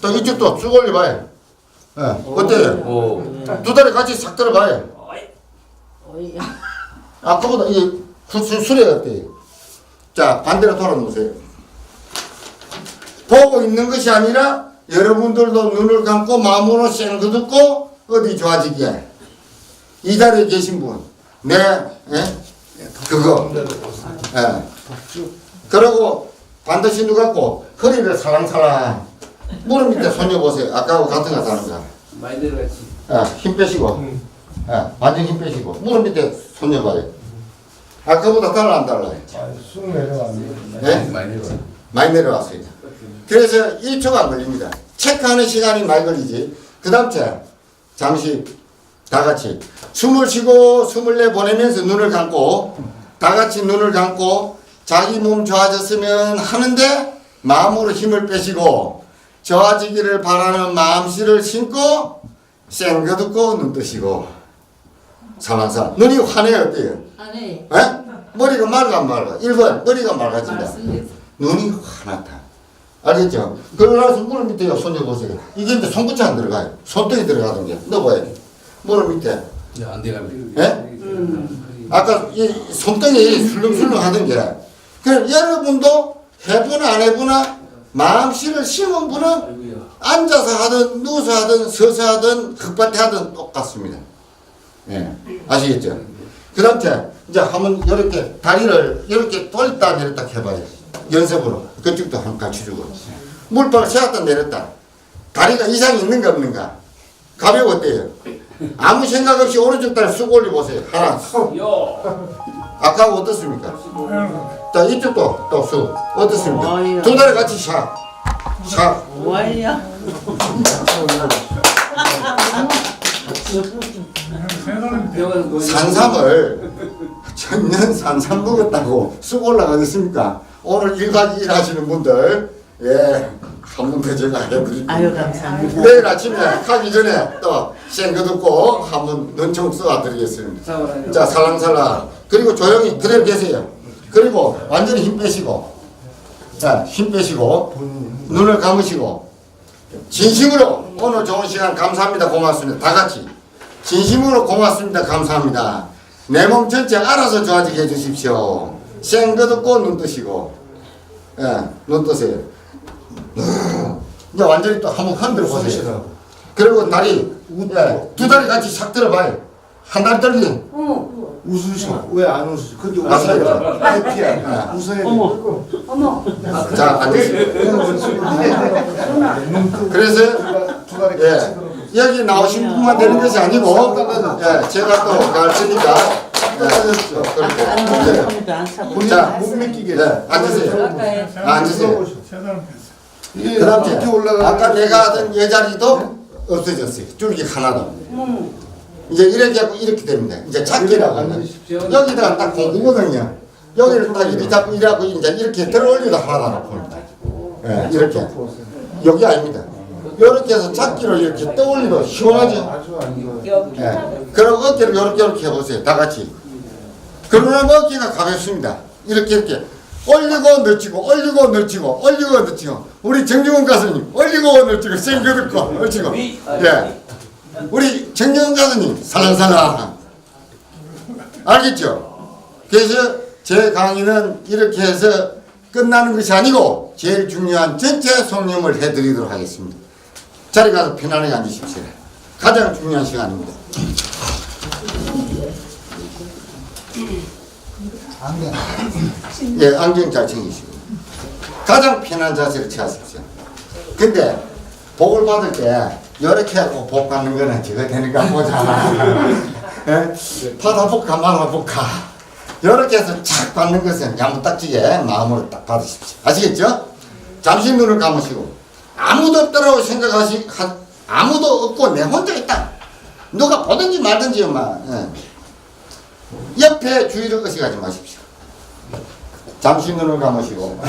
또 이쪽도 쭉 올려봐요. 예. 어때요? 두 다리 같이 싹 들어봐요. 아까보다 이게 수레 어때요? 자, 반대로 돌아 놓으세요. 보고 있는 것이 아니라 여러분들도 눈을 감고 마음으로 센 거 듣고 어디 좋아지게. 이 자리에 계신 분, 그거, 그러고 반드시 누 갖고 허리를 살랑살랑 무릎 밑에 손녀 보세요. 아까하고 같은 거 다른 거. 많이 내려갔지. 힘 빼시고, 완전 힘 빼시고 무릎 밑에 손녀 봐요. 아까보다 달라 안 달라요? 쑥 내려왔는데. 네? 많이 내려왔어요. 그래서 1초가 안 걸립니다. 체크하는 시간이 많이 걸리지. 그 다음 잠시 다 같이 숨을 쉬고 숨을 내보내면서 눈을 감고 다 같이 눈을 감고 자기 몸 좋아졌으면 하는데 마음으로 힘을 빼시고 좋아지기를 바라는 마음씨를 심고 센 거 듣고 눈 뜨시고 살랑살랑. 눈이 환해요. 어때요? 아니, 머리가 맑아 안 맑아? 1번 머리가 맑아진다. 말씀드렸어요. 눈이 환하다. 알겠죠? 그러나서 무릎 밑에 손녀 보세요. 이게 이제 손끝이 안 들어가요. 손등이 들어가는 게. 넣어봐요. 무릎 밑에. 안 돼가지고. 예? 아까 이 손등이 술렁술렁 하던 게. 그럼 여러분도 해보나 안 해보나 마음씨를 심은 분은 앉아서 하든 누워서 하든 서서 하든 흙밭에 하든 똑같습니다. 예. 아시겠죠? 그 다음 이제 한번 이렇게 다리를 이렇게 돌렸다 내렸다 해봐요. 연습으로. 그쪽도 한번 가르쳐주고. 물방울 세웠다 내렸다. 다리가 이상이 있는가 없는가? 가벼워 어때요? 아무 생각 없이 오른쪽 다리 쑥 올려보세요. 하나. 아까하고 어떻습니까? 자, 이쪽도 또 쑥. 어떻습니까? 두 다리 같이 샥. 샥. 뭐야? 산삼을 전년 산삼 먹었다고 쑥 올라가겠습니까? 오늘 1박 2일 하시는 분들, 예, 한 번 더 제가 해드릴게요. 아유 감사합니다. 내일 아침에 가기 전에 또 생거 듣고 한번 눈총 쏘아드리겠습니다. 자, 살랑살랑. 그리고 조용히 그대로 계세요. 그리고 완전히 힘 빼시고, 자, 힘 빼시고, 눈을 감으시고, 진심으로 오늘 좋은 시간 감사합니다. 고맙습니다. 다 같이. 진심으로 고맙습니다. 감사합니다. 내 몸 전체 알아서 좋아지게 해주십시오. 생거 듣고 눈 뜨시고, 예, 눈 뜨세요. 이제 완전히 또 한번 흔들어 보세요. 그리고 다리, 예, 두 다리 같이 싹 들어봐요. 한 다리 떨리. 웃으셔. 왜 안 웃으셔? 그게 맞아요. 웃어야 해피야. 웃어야 돼. 어머. 자, 앉으세요. 그래서, 두 다리 예, 같이 들어. 여기 나오신 분만 되는 것이 아니고, 예, 제가 또 가르치니까, 그렇게. 안타깝니다. 안타깝니다. 자, 못 믿기게. 네, 앉으세요. 앉으세요. 이게 그 다음에, 이렇게 올라가. 아까 내가 하던 여자리도 없어졌어요. 줄기 하나도. 이제 이렇게 하고 이렇게 됩니다. 이제 찾기라고. 여기다가 딱 공구거든요. 여기를 딱 이렇게 잡고 이래갖고 이제 이렇게 들어 올리다 하나도 안 아픕니다. 예, 이렇게. 여기 아닙니다. 이렇게 해서 찾기로 이렇게 떠올리도 시원하죠. 아주 안 좋아. 예. 그럼 어깨를 이렇게 해보세요. 다 같이. 그러면 어깨가 가볍습니다. 이렇게. 올리고 늦추고, 올리고 늦추고, 올리고 늦추고. 우리 정중훈 가수님, 올리고 늦추고, 생겨 듣고, 늦추고. 예. 우리 정정은 가수님 살랑살랑 알겠죠? 그래서 제 강의는 이렇게 해서 끝나는 것이 아니고 제일 중요한 전체 송림을 해드리도록 하겠습니다. 자리 가서 편안하게 앉으십시오. 가장 중요한 시간입니다. 예, 안경 잘 챙기시고 가장 편한 자세를 취하십시오. 근데 복을 받을 때 이렇게 하고 복 받는 거는 제가 되니까 보잖아. 예? 받아볼까 말아볼까. 이렇게 해서 착 받는 것은 야무딱지게 마음으로 딱 받으십시오. 아시겠죠? 잠시 눈을 감으시고 아무도 없다라고 아무도 없고 내 혼자 있다. 누가 보든지 말든지 엄마. 예. 옆에 주의를 의식하지 마십시오. 잠시 눈을 감으시고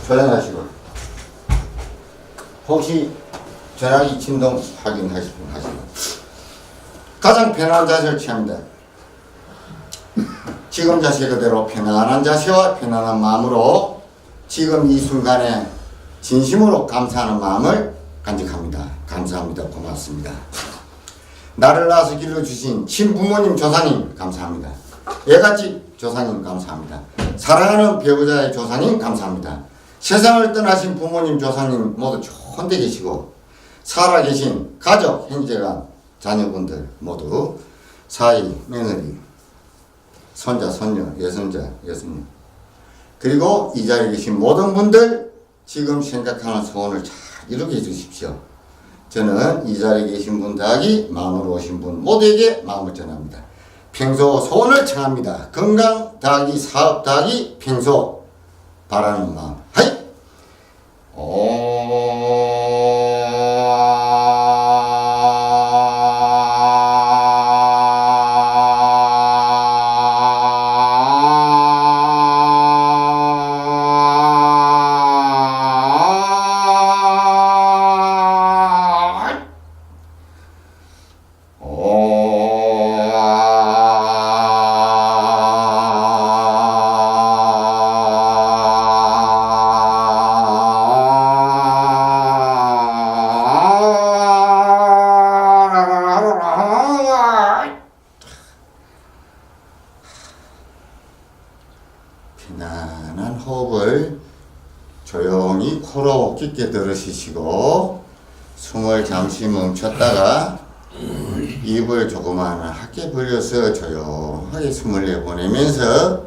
조용하시고 혹시 전화기 진동 확인하시고 가장 편안한 자세를 취합니다. 지금 자세 그대로 편안한 자세와 편안한 마음으로 지금 이 순간에 진심으로 감사하는 마음을 간직합니다. 감사합니다. 고맙습니다. 나를 낳아서 길러주신 친부모님 조사님 감사합니다. 애갓집 조사님 감사합니다. 사랑하는 배우자의 조사님 감사합니다. 세상을 떠나신 부모님 조사님 모두 좋은 데 계시고 살아계신 가족 형제간 자녀분들 모두 사위 며느리 손자 손녀 여손자 여손녀 그리고 이 자리에 계신 모든 분들 지금 생각하는 소원을 잘 이루게 해주십시오. 저는 이 자리에 계신 분 더하기 마음으로 오신 분 모두에게 마음을 전합니다. 평소 소원을 청합니다. 건강 더하기 사업 더하기 평소 바라는 마음. 하이! 편안한 호흡을 조용히 코로 깊게 들으시고 숨을 잠시 멈췄다가 입을 조그마하게 벌려서 조용하게 숨을 내보내면서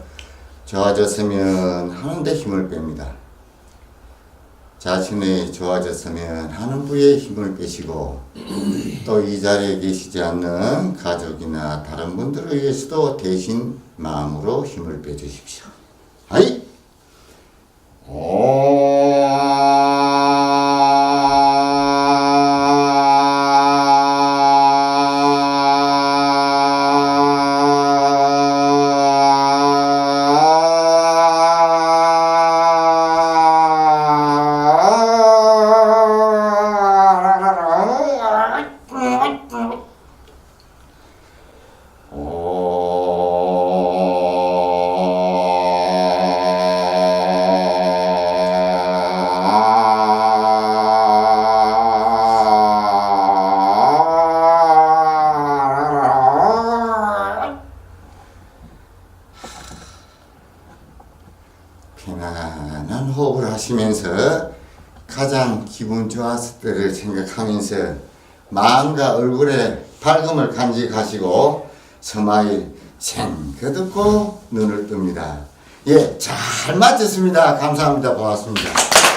좋아졌으면 하는데 힘을 뺍니다. 자신의 좋아졌으면 하는 부위에 힘을 빼시고 또 이 자리에 계시지 않는 가족이나 다른 분들을 위해서도 대신 마음으로 힘을 빼주십시오. 하이! 하면서 가장 기분 좋았을 때를 생각하면서 마음과 얼굴에 밝음을 간직하시고 스마일 생겨듣고 눈을 뜹니다. 예, 잘 맞췄습니다. 감사합니다. 고맙습니다.